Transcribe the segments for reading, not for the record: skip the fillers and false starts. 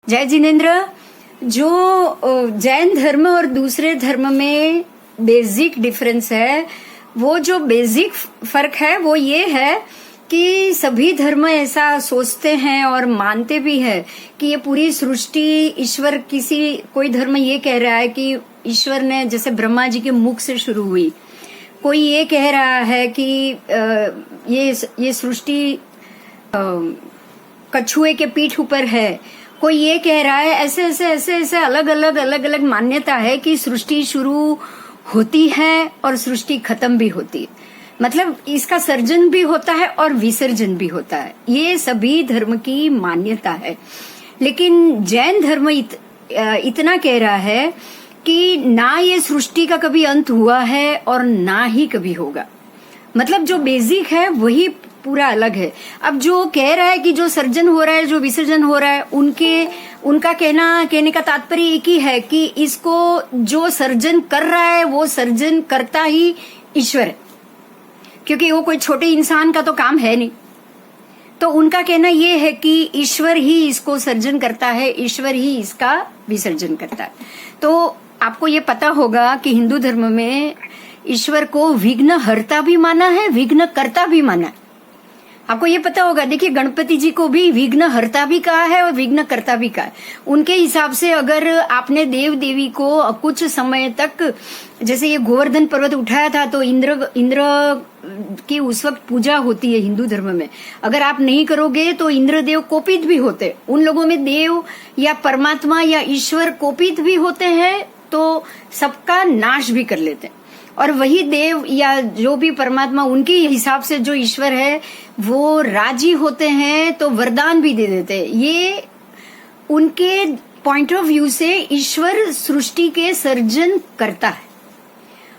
जय जिनेन्द्र। जो जैन धर्म और दूसरे धर्म में बेसिक डिफरेंस है, वो जो बेसिक फर्क है वो ये है कि सभी धर्म ऐसा सोचते हैं और मानते भी है कि ये पूरी सृष्टि ईश्वर, कोई धर्म ये कह रहा है कि ईश्वर ने जैसे ब्रह्मा जी के मुख से शुरू हुई, कोई ये कह रहा है कि ये सृष्टि कछुए के पीठ ऊपर है, कोई ये कह रहा है। ऐसे अलग अलग मान्यता है कि सृष्टि शुरू होती है और सृष्टि खत्म भी होती है, मतलब इसका सर्जन भी होता है और विसर्जन भी होता है। ये सभी धर्म की मान्यता है। लेकिन जैन धर्म इतना कह रहा है कि ना ये सृष्टि का कभी अंत हुआ है और ना ही कभी होगा, मतलब जो बेसिक है वही पूरा अलग है। अब जो कह रहा है कि जो सर्जन हो रहा है, जो विसर्जन हो रहा है, उनका कहने का तात्पर्य एक ही है कि इसको जो सर्जन कर रहा है वो सर्जन करता ही ईश्वर है, क्योंकि वो कोई छोटे इंसान का तो काम है नहीं। तो उनका कहना ये है कि ईश्वर ही इसको सर्जन करता है, ईश्वर ही इसका विसर्जन करता है। तो आपको ये पता होगा कि हिंदू धर्म में ईश्वर को विघ्न हरता भी माना है, विघ्न करता भी माना है। आपको ये पता होगा, देखिए गणपति जी को भी विघ्न हरता भी कहा है और विघ्न करता भी कहा है। उनके हिसाब से अगर आपने देव देवी को कुछ समय तक, जैसे ये गोवर्धन पर्वत उठाया था तो इंद्र की उस वक्त पूजा होती है हिंदू धर्म में, अगर आप नहीं करोगे तो इंद्रदेव कोपित भी होते। उन लोगों में देव या परमात्मा या ईश्वर कोपित भी होते हैं तो सबका नाश भी कर लेते हैं, और वही देव या जो भी परमात्मा उनके हिसाब से जो ईश्वर है वो राजी होते हैं तो वरदान भी दे देते हैं। ये उनके पॉइंट ऑफ व्यू से ईश्वर सृष्टि के सर्जन करता है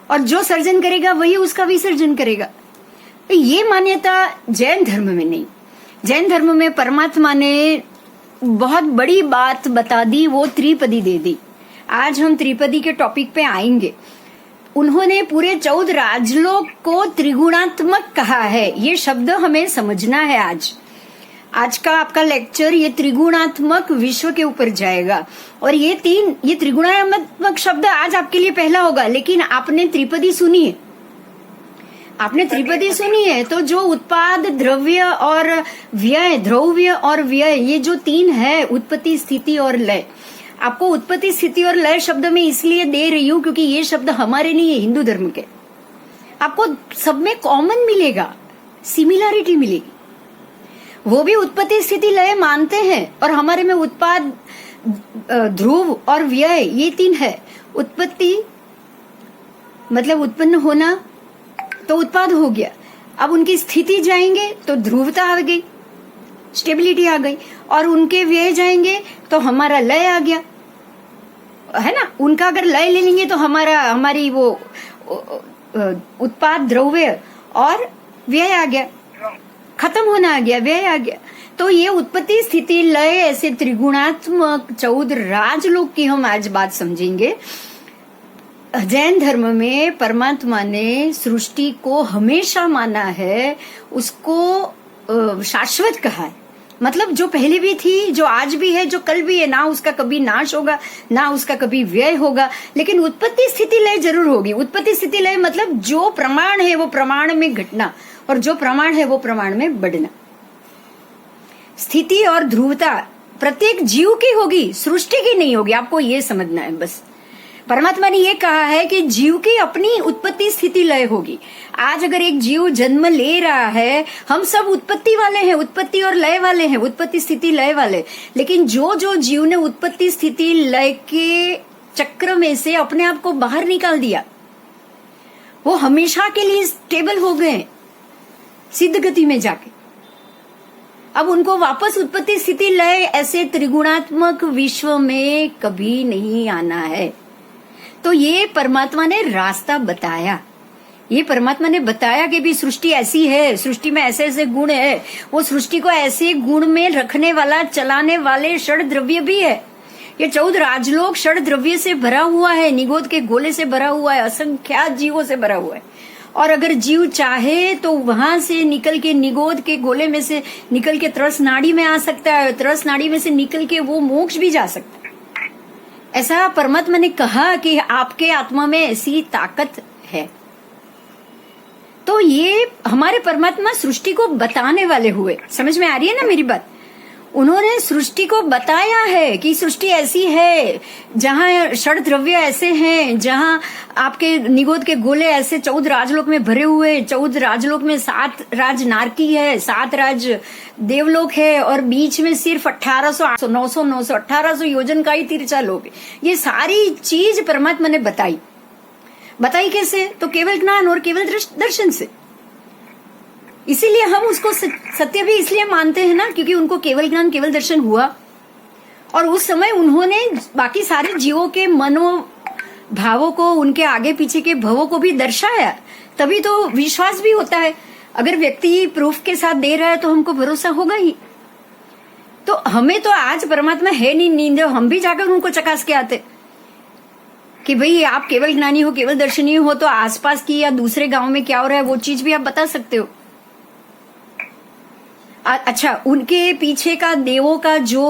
और जो सर्जन करेगा वही उसका विसर्जन करेगा। ये मान्यता जैन धर्म में नहीं। जैन धर्म में परमात्मा ने बहुत बड़ी बात बता दी, वो त्रिपदी दे दी। आज हम त्रिपदी के टॉपिक पे आएंगे। उन्होंने पूरे 14 राजलोक को त्रिगुणात्मक कहा है। ये शब्द हमें समझना है। आज का आपका लेक्चर ये त्रिगुणात्मक विश्व के ऊपर जाएगा, और ये त्रिगुणात्मक शब्द आज आपके लिए पहला होगा। लेकिन आपने त्रिपदी सुनी है, तो जो उत्पाद, द्रव्य और व्यय, द्रव्य और व्यय, ये जो तीन है, उत्पत्ति, स्थिति और लय। आपको उत्पत्ति, स्थिति और लय शब्द में इसलिए दे रही हूं क्योंकि ये शब्द हमारे नहीं है, हिंदू धर्म के। आपको सब में कॉमन मिलेगा, सिमिलरिटी मिलेगी। वो भी उत्पत्ति, स्थिति, लय मानते हैं, और हमारे में उत्पाद, ध्रुव और व्यय, ये तीन है। उत्पत्ति मतलब उत्पन्न होना, तो उत्पाद हो गया। अब उनकी स्थिति जाएंगे तो ध्रुवता आ गई, स्टेबिलिटी आ गई, और उनके व्यय जाएंगे तो हमारा लय आ गया, है ना। उनका अगर लय ले लेंगे तो हमारी वो उत्पाद, द्रव्य और व्यय आ गया, खत्म होना आ गया, व्यय आ गया। तो ये उत्पत्ति, स्थिति, लय, ऐसे त्रिगुणात्मक 14 राजलोक की हम आज बात समझेंगे। जैन धर्म में परमात्मा ने सृष्टि को हमेशा माना है, उसको शाश्वत कहा है, मतलब जो पहले भी थी, जो आज भी है, जो कल भी है, ना उसका कभी नाश होगा, ना उसका कभी व्यय होगा। लेकिन उत्पत्ति, स्थिति, लय जरूर होगी। उत्पत्ति, स्थिति, लय मतलब जो प्रमाण है वो प्रमाण में घटना, और जो प्रमाण है वो प्रमाण में बढ़ना। स्थिति और ध्रुवता प्रत्येक जीव की होगी, सृष्टि की नहीं होगी। आपको ये समझना है बस। परमात्मा ने ये कहा है कि जीव की अपनी उत्पत्ति, स्थिति, लय होगी। आज अगर एक जीव जन्म ले रहा है, हम सब उत्पत्ति वाले हैं, उत्पत्ति और लय वाले हैं, उत्पत्ति, स्थिति, लय वाले। लेकिन जो जीव ने उत्पत्ति, स्थिति, लय के चक्र में से अपने आप को बाहर निकाल दिया, वो हमेशा के लिए स्टेबल हो गए सिद्ध गति में जाके। अब उनको वापस उत्पत्ति, स्थिति, लय ऐसे त्रिगुणात्मक विश्व में कभी नहीं आना है। तो ये परमात्मा ने रास्ता बताया। ये परमात्मा ने बताया कि भी सृष्टि ऐसी है, सृष्टि में ऐसे ऐसे गुण है, वो सृष्टि को ऐसे गुण में रखने वाला, चलाने वाले षड द्रव्य भी है। ये 14 राजलोक षड द्रव्य से भरा हुआ है, निगोद के गोले से भरा हुआ है, असंख्यात जीवों से भरा हुआ है। और अगर जीव चाहे तो वहां से निकल के निगोद के गोले में से निकल के तरस नाड़ी में आ सकता है, तरस नाड़ी में से निकल के वो मोक्ष भी जा सकता है। ऐसा परमात्मा ने कहा कि आपके आत्मा में ऐसी ताकत है। तो ये हमारे परमात्मा सृष्टि को बताने वाले हुए। समझ में आ रही है ना मेरी बात? उन्होंने सृष्टि को बताया है कि सृष्टि ऐसी है जहाँ षड द्रव्य ऐसे हैं, जहाँ आपके निगोद के गोले ऐसे 14 राजलोक में भरे हुए, 14 राजलोक में 7 राज नारकी है, 7 राज देवलोक है, और बीच में सिर्फ 1800 900 1800 योजन का ही तिरछा लोक है। ये सारी चीज परमात्मा ने बताई कैसे? तो केवल ज्ञान और केवल दर्शन से। इसीलिए हम उसको सत्य भी इसलिए मानते हैं ना, क्योंकि उनको केवल ज्ञान केवल दर्शन हुआ, और उस समय उन्होंने बाकी सारे जीवों के मनोभावों को, उनके आगे पीछे के भवों को भी दर्शाया, तभी तो विश्वास भी होता है। अगर व्यक्ति प्रूफ के साथ दे रहा है तो हमको भरोसा होगा ही। तो हमें तो आज परमात्मा है नहीं नींद, हम भी जाकर उनको चकास के आते कि भाई आप केवल ज्ञानी हो, केवल दर्शनीय हो, तो आसपास की या दूसरे गांव में क्या हो रहा है वो चीज भी आप बता सकते हो। अच्छा, उनके पीछे का देवों का जो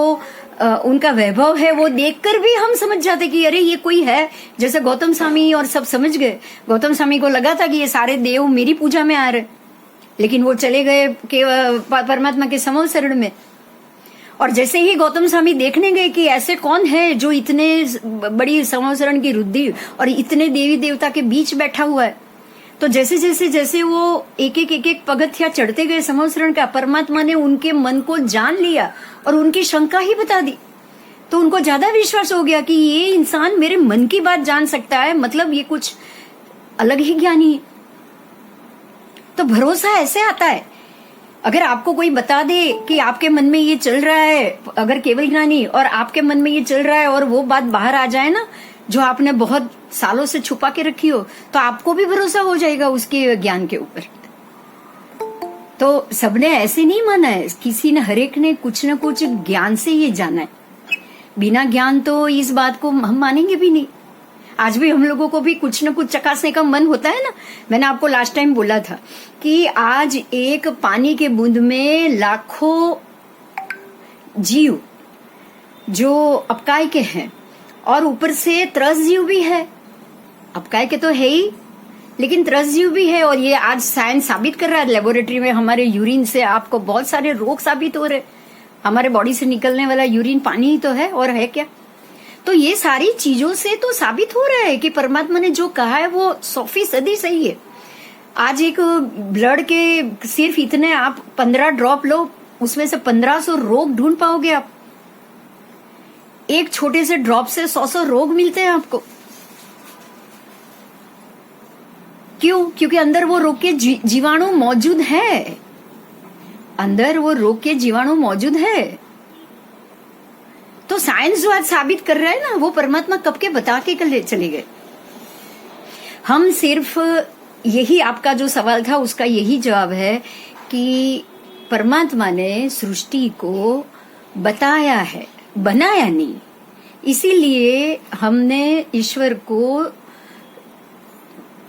उनका वैभव है वो देखकर भी हम समझ जाते कि अरे ये कोई है। जैसे गौतम स्वामी और सब समझ गए। गौतम स्वामी को लगा था कि ये सारे देव मेरी पूजा में आ रहे, लेकिन वो चले गए परमात्मा के समूल शरण में। और जैसे ही गौतम स्वामी देखने गए कि ऐसे कौन है जो इतने बड़ी समूल शरण की रुद्धि और इतने देवी देवता के बीच बैठा हुआ है, तो जैसे जैसे जैसे वो एक एक पगथिया चढ़ते गए समवसरण का, परमात्मा ने उनके मन को जान लिया और उनकी शंका ही बता दी। तो उनको ज्यादा विश्वास हो गया कि ये इंसान मेरे मन की बात जान सकता है, मतलब ये कुछ अलग ही ज्ञानी है। तो भरोसा ऐसे आता है। अगर आपको कोई बता दे कि आपके मन में ये चल रहा है, अगर केवल ज्ञानी और आपके मन में ये चल रहा है, और वो बात बाहर आ जाए ना जो आपने बहुत सालों से छुपा के रखी हो, तो आपको भी भरोसा हो जाएगा उसके ज्ञान के ऊपर। तो सबने ऐसे नहीं माना है, किसी ने, हरेक ने कुछ न कुछ ज्ञान से ये जाना है। बिना ज्ञान तो इस बात को हम मानेंगे भी नहीं। आज भी हम लोगों को भी कुछ न कुछ चकासने का मन होता है ना। मैंने आपको लास्ट टाइम बोला था कि आज एक पानी के बूंद में लाखों जीव जो अपकाय के हैं, और ऊपर से त्रस जीव भी है। अपकाय के तो है ही, लेकिन त्रस जीव भी है। और ये आज साइंस साबित कर रहा है लेबोरेटरी में, हमारे यूरिन से आपको बहुत सारे रोग साबित हो रहे। हमारे बॉडी से निकलने वाला यूरिन पानी ही तो है, और है क्या? तो ये सारी चीजों से तो साबित हो रहा है कि परमात्मा ने जो कहा है वो 100% सही है। आज एक ब्लड के सिर्फ इतने आप 15 ड्रॉप लो, उसमें से 1500 रोग ढूंढ पाओगे आप। एक छोटे से ड्रॉप से 100 रोग मिलते हैं आपको। क्यों? क्योंकि अंदर वो रोग के जीवाणु मौजूद है। अंदर वो रोग के जीवाणु मौजूद है। तो साइंस जो आज साबित कर रहा है ना, वो परमात्मा कब के बता के चले गए। हम सिर्फ यही, आपका जो सवाल था उसका यही जवाब है कि परमात्मा ने सृष्टि को बताया है, बनाया नहीं। इसीलिए हमने ईश्वर को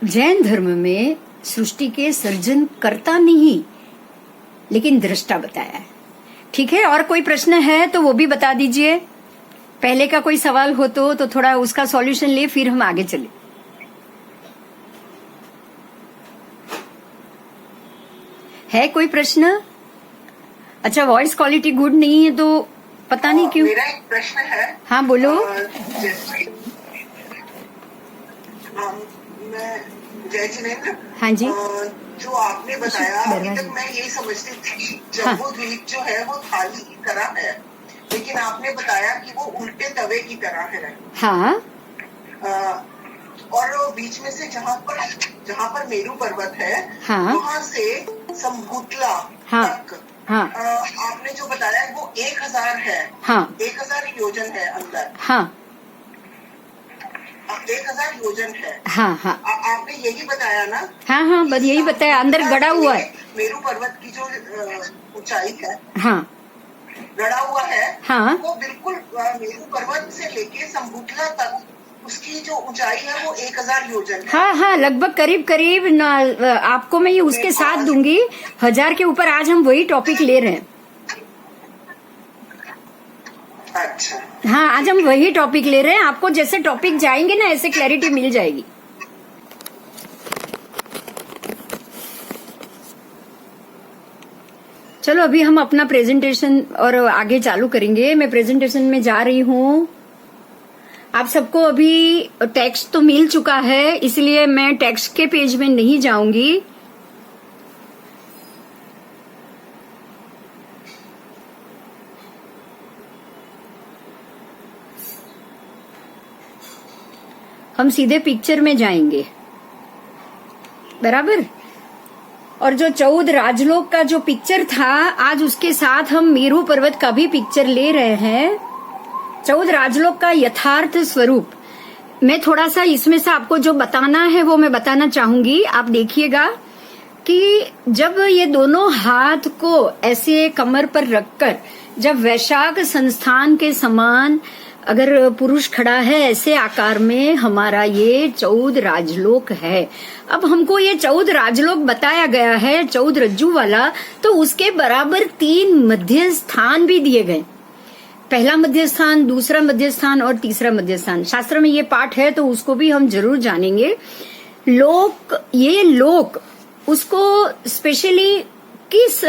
जैन धर्म में सृष्टि के सर्जन करता नहीं, लेकिन दृष्टा बताया है। ठीक है, और कोई प्रश्न है तो वो भी बता दीजिए। पहले का कोई सवाल हो तो थोड़ा उसका सॉल्यूशन ले, फिर हम आगे चले। है कोई प्रश्न? अच्छा, वॉइस क्वालिटी गुड नहीं है तो पता नहीं क्यों। मेरा एक प्रश्न है। हाँ बोलो। मैं जय जिनेन्द्र। हाँ जी। जो आपने बताया, अभी तक मैं यही समझती थी जम्बू द्वीप जो है वो थाली की तरह है, लेकिन आपने बताया कि वो उल्टे तवे की तरह है। हाँ। और बीच में से जहाँ पर मेरू पर्वत है, हाँ, वहाँ से संभूतला तक, हाँ, आपने जो बताया वो 1000 है। हाँ, 1000 योजन है अंदर। हाँ, 1000 योजन है। हाँ, हाँ, आपने यही बताया ना? हाँ, हाँ, बस यही बताया, अंदर गड़ा हुआ है। मेरू पर्वत की जो ऊंचाई है, हाँ, गड़ा हुआ है, हाँ, वो बिल्कुल मेरू पर्वत से लेके संभूतला तक उसकी जो ऊंचाई है वो 1000 योजन है। हाँ हाँ, लगभग करीब करीब आपको मैं ये उसके साथ दूंगी 1000 के ऊपर। आज हम वही टॉपिक ले रहे हैं। अच्छा, हाँ, आज हम वही टॉपिक ले रहे हैं। आपको जैसे टॉपिक जाएंगे ना ऐसे क्लैरिटी मिल जाएगी। चलो अभी हम अपना प्रेजेंटेशन और आगे चालू करेंगे। मैं प्रेजेंटेशन में जा रही हूँ। आप सबको अभी टेक्स्ट तो मिल चुका है, इसलिए मैं टेक्स्ट के पेज में नहीं जाऊंगी। हम सीधे पिक्चर में जाएंगे, बराबर। और जो 14 राजलोक का जो पिक्चर था, आज उसके साथ हम मेरू पर्वत का भी पिक्चर ले रहे हैं। 14 राजलोक का यथार्थ स्वरूप मैं थोड़ा सा इसमें से आपको जो बताना है वो मैं बताना चाहूंगी। आप देखिएगा कि जब ये दोनों हाथ को ऐसे कमर पर रखकर, जब वैशाख संस्थान के समान अगर पुरुष खड़ा है ऐसे आकार में, हमारा ये 14 राजलोक है। अब हमको ये 14 राजलोक बताया गया है 14 रज्जू वाला, तो उसके बराबर 3 मध्य स्थान भी दिए गए। पहला मध्य स्थान, दूसरा मध्य स्थान और तीसरा मध्य स्थान। शास्त्र में ये पाठ है तो उसको भी हम जरूर जानेंगे। लोक, ये लोक उसको स्पेशली किस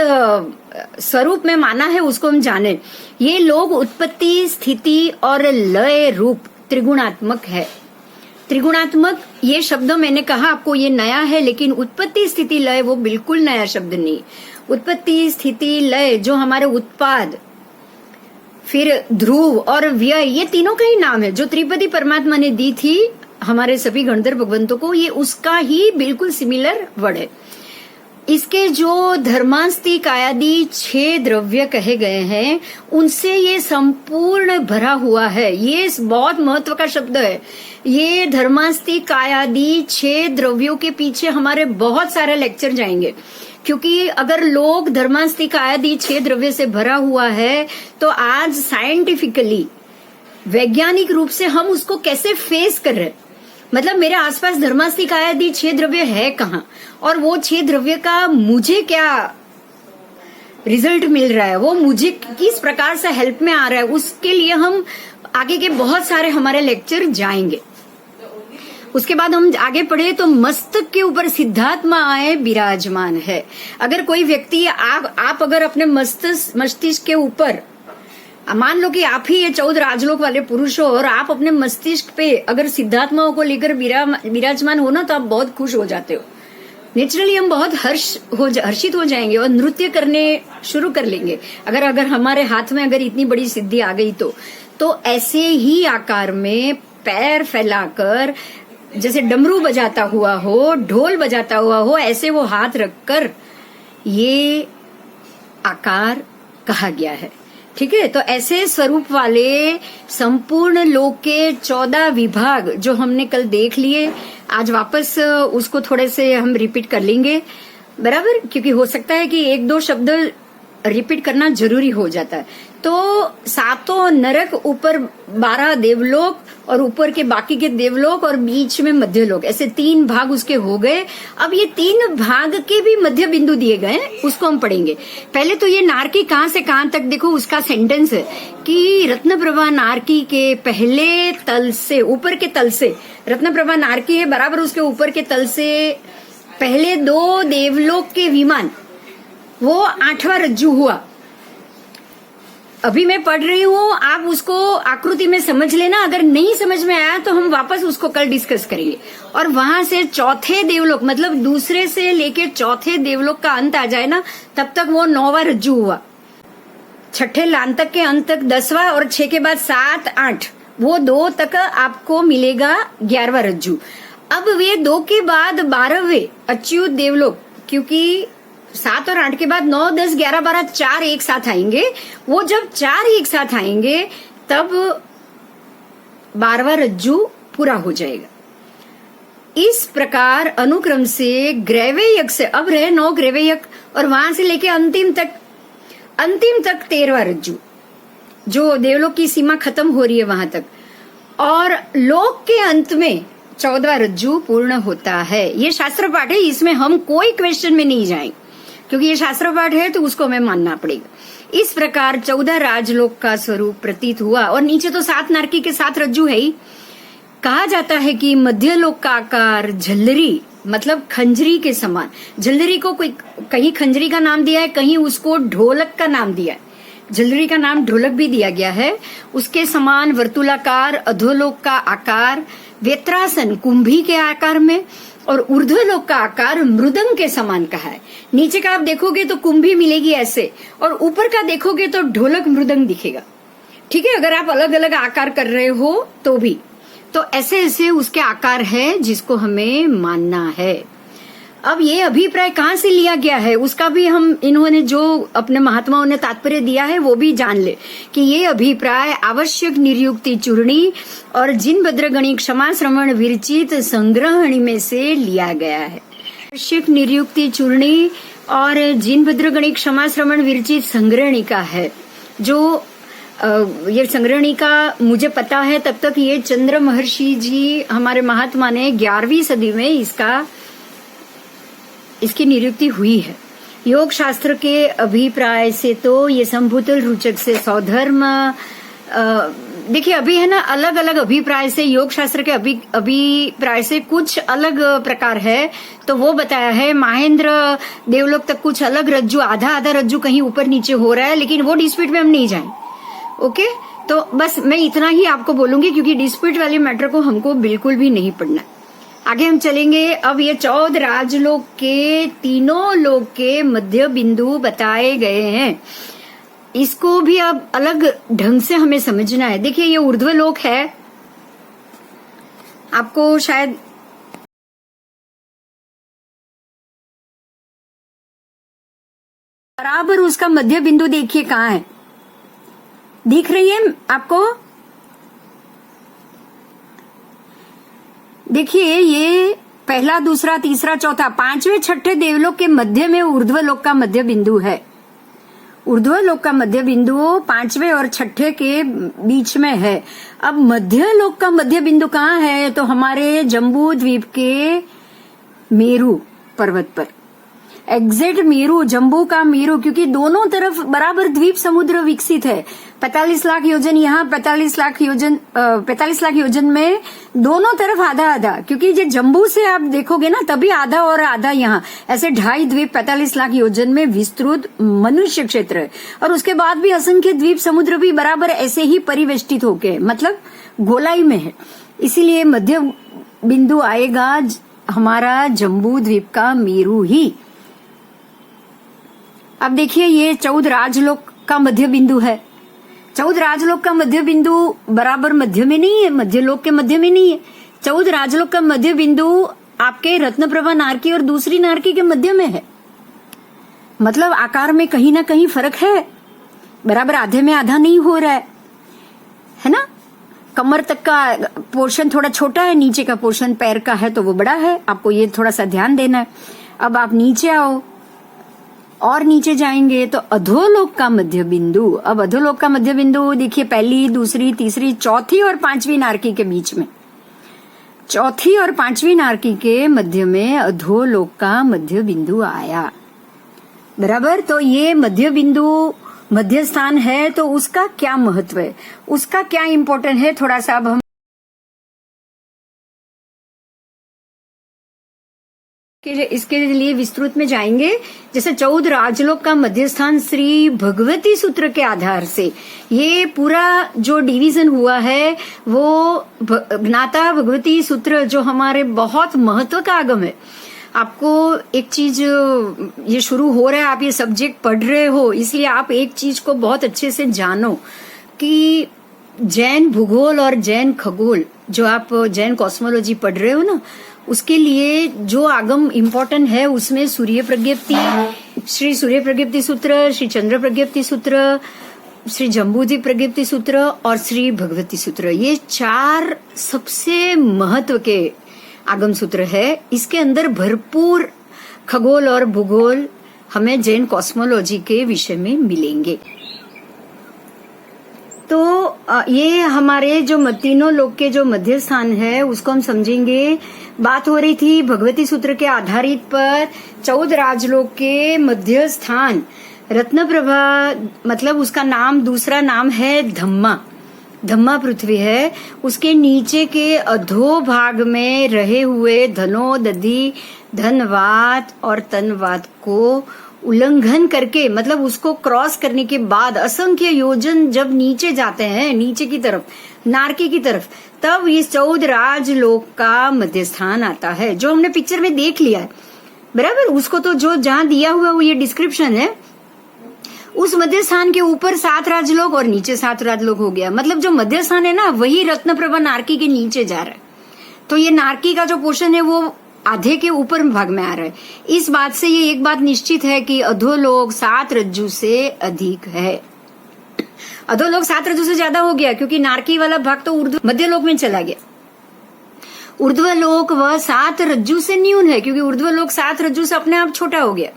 स्वरूप में माना है उसको हम जाने। ये लोग उत्पत्ति, स्थिति और लय रूप त्रिगुणात्मक है। त्रिगुणात्मक ये शब्द मैंने कहा आपको ये नया है, लेकिन उत्पत्ति, स्थिति, लय वो बिल्कुल नया शब्द नहीं। उत्पत्ति, स्थिति, लय जो हमारे उत्पाद, फिर ध्रुव और व्यय, ये तीनों का ही नाम है। जो त्रिपदी परमात्मा ने दी थी हमारे सभी गणधर भगवंतों को, ये उसका ही बिल्कुल सिमिलर वर्ड है। इसके जो धर्मास्ति कायादि 6 द्रव्य कहे गए हैं, उनसे ये संपूर्ण भरा हुआ है। ये बहुत महत्व का शब्द है। ये धर्मास्ति कायादि 6 द्रव्यों के पीछे हमारे बहुत सारे लेक्चर जाएंगे, क्योंकि अगर लोग धर्मास्ति कायादि 6 द्रव्य से भरा हुआ है, तो आज साइंटिफिकली, वैज्ञानिक रूप से हम उसको कैसे फेस कर रहे हैं। मतलब मेरे आसपास धर्मास्तिक आदि 6 द्रव्य है कहाँ, और वो 6 द्रव्य का मुझे क्या रिजल्ट मिल रहा है, वो मुझे किस प्रकार से हेल्प में आ रहा है, उसके लिए हम आगे के बहुत सारे हमारे लेक्चर जाएंगे। उसके बाद हम आगे पढ़े तो मस्तक के ऊपर सिद्धात्मा आए विराजमान है। अगर कोई व्यक्ति आप अगर अपने मस्तिष्क के ऊपर, मान लो कि आप ही ये 14 राजलोक वाले पुरुष हो और आप अपने मस्तिष्क पे अगर सिद्धात्माओं को लेकर विराजमान हो ना, तो आप बहुत खुश हो जाते हो। नेचुरली हम बहुत हर्षित हो जाएंगे और नृत्य करने शुरू कर लेंगे। अगर हमारे हाथ में अगर इतनी बड़ी सिद्धि आ गई तो ऐसे ही आकार में पैर फैलाकर, जैसे डमरू बजाता हुआ हो, ढोल बजाता हुआ हो, ऐसे वो हाथ रखकर ये आकार कहा गया है। ठीक है, तो ऐसे स्वरूप वाले संपूर्ण लोक के 14 विभाग जो हमने कल देख लिए, आज वापस उसको थोड़े से हम रिपीट कर लेंगे, बराबर, क्योंकि हो सकता है कि 1-2 शब्द रिपीट करना जरूरी हो जाता है। तो 7 नरक, ऊपर 12 देवलोक और ऊपर के बाकी के देवलोक और बीच में मध्य लोक, ऐसे 3 भाग उसके हो गए। अब ये 3 भाग के भी मध्य बिंदु दिए गए, उसको हम पढ़ेंगे। पहले तो ये नारकी कहाँ से कहाँ तक देखो, उसका सेंटेंस है कि रत्नप्रभा नारकी के पहले तल से, ऊपर के तल से, रत्नप्रभा नारकी है बराबर, उसके ऊपर के तल से पहले 2 देवलोक के विमान, वो 8वां रज्जू हुआ। अभी मैं पढ़ रही हूँ, आप उसको आकृति में समझ लेना। अगर नहीं समझ में आया तो हम वापस उसको कल डिस्कस करेंगे। और वहां से 4थे देवलोक, मतलब दूसरे से लेके 4थे देवलोक का अंत आ जाए ना, तब तक वो 9वां रज्जू हुआ। 6ठे लांतक के अंत तक 10वां, और 6 के बाद 7, 8, वो 2 तक आपको मिलेगा 11वां रज्जू। अब वे 2 के बाद 12वें अच्युत देवलोक, क्योंकि 7 और 8 के बाद 9, 10, 11, 12, 4 एक साथ आएंगे। वो जब 4 एक साथ आएंगे तब 12वां रज्जू पूरा हो जाएगा। इस प्रकार अनुक्रम से ग्रैवेयक से, अब रहे 9 ग्रैवेयक, और वहां से लेके अंतिम तक 13वां रज्जू, जो देवलोक की सीमा खत्म हो रही है वहां तक, और लोक के अंत में 14वां रज्जु पूर्ण होता है। ये शास्त्र पाठ है, इसमें हम कोई क्वेश्चन में नहीं जाएं, क्योंकि ये शास्त्र पाठ है तो उसको हमें मानना पड़ेगा। इस प्रकार 14 राजलोक का स्वरूप प्रतीत हुआ। और नीचे तो 7 नारकी के 7 रज्जु है ही। कहा जाता है कि मध्य लोक का आकार झल्लरी, मतलब खंजरी के समान। झल्लरी को कोई कहीं खंजरी का नाम दिया है, कहीं उसको ढोलक का नाम दिया है। झल्लरी का नाम ढोलक भी दिया गया है। उसके समान वर्तुलाकार अधोलोक का आकार, वेत्रासन कुंभी के आकार में, और ऊर्ध्वलोक का आकार मृदंग के समान कहा है। नीचे का आप देखोगे तो कुंभी मिलेगी ऐसे, और ऊपर का देखोगे तो ढोलक मृदंग दिखेगा। ठीक है, अगर आप अलग अलग आकार कर रहे हो तो भी, तो ऐसे ऐसे उसके आकार है जिसको हमें मानना है। अब ये अभिप्राय कहाँ से लिया गया है उसका भी हम, इन्होंने जो अपने महात्माओं ने तात्पर्य दिया है वो भी जान ले कि ये अभिप्राय आवश्यक निर्युक्ति चूर्णी और जिन भद्रगणी क्षमा श्रवण विरचित संग्रहणी में से लिया गया है। आवश्यक निर्युक्ति चूर्णी और जिन भद्रगणी क्षमा श्रवण विरचित संग्रहणी का है। जो ये संग्रहणी का मुझे पता है तब तक ये चंद्र महर्षि जी हमारे महात्मा ने 11वीं सदी में इसकी नियुक्ति हुई है। योग शास्त्र के अभिप्राय से तो ये संभूतल रुचक से सौधर्म, देखिए अभी है ना, अलग अलग अभिप्राय से, योग शास्त्र के अभिप्राय से कुछ अलग प्रकार है तो वो बताया है। महेंद्र देवलोक तक कुछ अलग रज्जु, आधा आधा रज्जु कहीं ऊपर नीचे हो रहा है, लेकिन वो डिस्प्यूट में हम नहीं जाएं। ओके, तो बस मैं इतना ही आपको बोलूंगी क्योंकि डिस्प्यूट वाले मैटर को हमको बिल्कुल भी नहीं पढ़ना। आगे हम चलेंगे। अब ये 14 राजलोक के तीनों लोक के मध्य बिंदु बताए गए हैं। इसको भी अब अलग ढंग से हमें समझना है। देखिए ये ऊर्ध्व लोक है, आपको शायद बराबर उसका मध्य बिंदु देखिए कहाँ है, दिख रही है आपको? देखिए ये पहला, दूसरा, तीसरा, चौथा, 5वें, 6ठे देवलोक के मध्य में ऊर्ध्व लोक का मध्य बिंदु है। ऊर्ध्व लोक का मध्य बिंदु 5वें और 6ठे के बीच में है। अब मध्य लोक का मध्य बिंदु कहाँ है? तो हमारे जम्बू द्वीप के मेरू पर्वत पर, एग्जैक्ट मेरू, जम्बू का मेरू, क्योंकि दोनों तरफ बराबर द्वीप समुद्र विकसित है। 45 लाख योजन यहाँ, 45 लाख योजन में दोनों तरफ आधा आधा, क्योंकि जो जम्बू से आप देखोगे ना तभी आधा और आधा यहाँ, ऐसे 2.5 द्वीप 45 लाख योजन में विस्तृत मनुष्य क्षेत्र है। और उसके बाद भी असंख्य द्वीप समुद्र भी बराबर ऐसे ही परिवेष्टित होके, मतलब गोलाई में है। इसीलिए मध्य बिंदु आएगा हमारा जम्बू द्वीप का मेरू ही। अब देखिए ये 14 राजलोक का मध्य बिंदु है। 14 राजलोक का मध्य बिंदु बराबर मध्य में नहीं है, मध्य लोक के मध्य में नहीं है। 14 राजलोक का मध्य बिंदु आपके रत्नप्रभा नारकी और दूसरी नारकी के मध्य में है। मतलब आकार में कहीं ना कहीं फर्क है, बराबर आधे में आधा नहीं हो रहा है ना। कमर तक का पोर्शन थोड़ा छोटा है, नीचे का पोर्शन पैर का है तो वो बड़ा है। आपको ये थोड़ा सा ध्यान देना है। अब आप नीचे आओ और नीचे जाएंगे तो अधोलोक का मध्य बिंदु। अब अधोलोक का मध्य बिंदु देखिए, पहली, दूसरी, तीसरी, चौथी और 5वीं नारकी के बीच में, चौथी और 5वीं नारकी के मध्य में अधोलोक का मध्य बिंदु आया। बराबर, तो ये मध्य बिंदु मध्य स्थान है तो उसका क्या महत्व है, उसका क्या इम्पोर्टेंट है, थोड़ा सा अब हम इसके लिए विस्तृत में जाएंगे। जैसे 14 राजलोक का मध्य स्थान श्री भगवती सूत्र के आधार से ये पूरा जो डिवीजन हुआ है वो ज्ञाता भगवती सूत्र, जो हमारे बहुत महत्व का आगम है। आपको एक चीज, ये शुरू हो रहा है, आप ये सब्जेक्ट पढ़ रहे हो, इसलिए आप एक चीज को बहुत अच्छे से जानो कि जैन भूगोल और जैन खगोल, जो आप जैन कॉस्मोलॉजी पढ़ रहे हो ना, उसके लिए जो आगम इम्पोर्टेंट है उसमें सूर्य प्रज्ञप्ति, श्री सूर्य प्रज्ञप्ति सूत्र, श्री चंद्र प्रज्ञप्ति सूत्र, श्री जम्बूद्वीप प्रज्ञप्ति सूत्र और श्री भगवती सूत्र, ये 4 सबसे महत्व के आगम सूत्र है। इसके अंदर भरपूर खगोल और भूगोल हमें जैन कॉस्मोलॉजी के विषय में मिलेंगे। तो ये हमारे जो तीनों लोक के जो मध्य स्थान है उसको हम समझेंगे। बात हो रही थी भगवती सूत्र के आधारित पर 14 राजलोक के मध्य स्थान रत्नप्रभा, मतलब उसका नाम, दूसरा नाम है धम्मा। धम्मा पृथ्वी है। उसके नीचे के अधो भाग में रहे हुए धनो, दधि, धनवात और तनवात को उल्लंघन करके, मतलब उसको क्रॉस करने के बाद असंख्य योजन जब नीचे जाते हैं, नीचे की तरफ, नारकी की तरफ, तब इस 14 राजलोक का मध्य स्थान आता है, जो हमने पिक्चर में देख लिया है। बराबर, उसको तो जो जहां दिया हुआ वो ये डिस्क्रिप्शन है, उस मध्य स्थान के ऊपर 7 राजलोक और नीचे 7 राजलोक हो गया। मतलब जो मध्य स्थान है ना, वही रत्नप्रभा नारकी के नीचे जा रहा है। तो ये नारकी का जो पोर्शन है वो आधे के ऊपर भाग में आ रहा है। इस बात से ये एक बात निश्चित है कि अधोलोक 7 रज्जु से अधिक है। अधोलोक 7 रज्जु से ज्यादा हो गया, क्योंकि नारकी वाला भाग तो मध्यलोक में चला गया। ऊर्ध्वलोक वह 7 रज्जु से न्यून है, क्योंकि ऊर्ध्वलोक 7 रज्जु से अपने आप छोटा हो गया,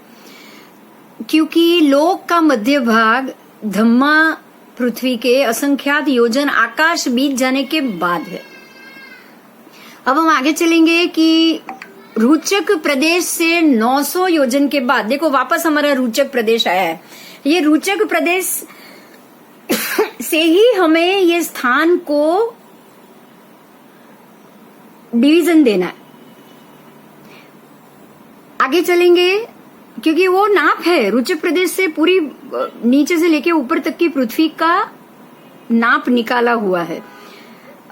क्योंकि लोक का मध्य भाग धम्मा पृथ्वी के असंख्यात योजन आकाश बीत जाने के बाद है। अब हम आगे चलेंगे कि रुचक प्रदेश से 900 योजन के बाद, देखो वापस हमारा रुचक प्रदेश आया है। ये रुचक प्रदेश से ही हमें ये स्थान को डिवीजन देना है। आगे चलेंगे, क्योंकि वो नाप है। रुचक प्रदेश से पूरी नीचे से लेके ऊपर तक की पृथ्वी का नाप निकाला हुआ है।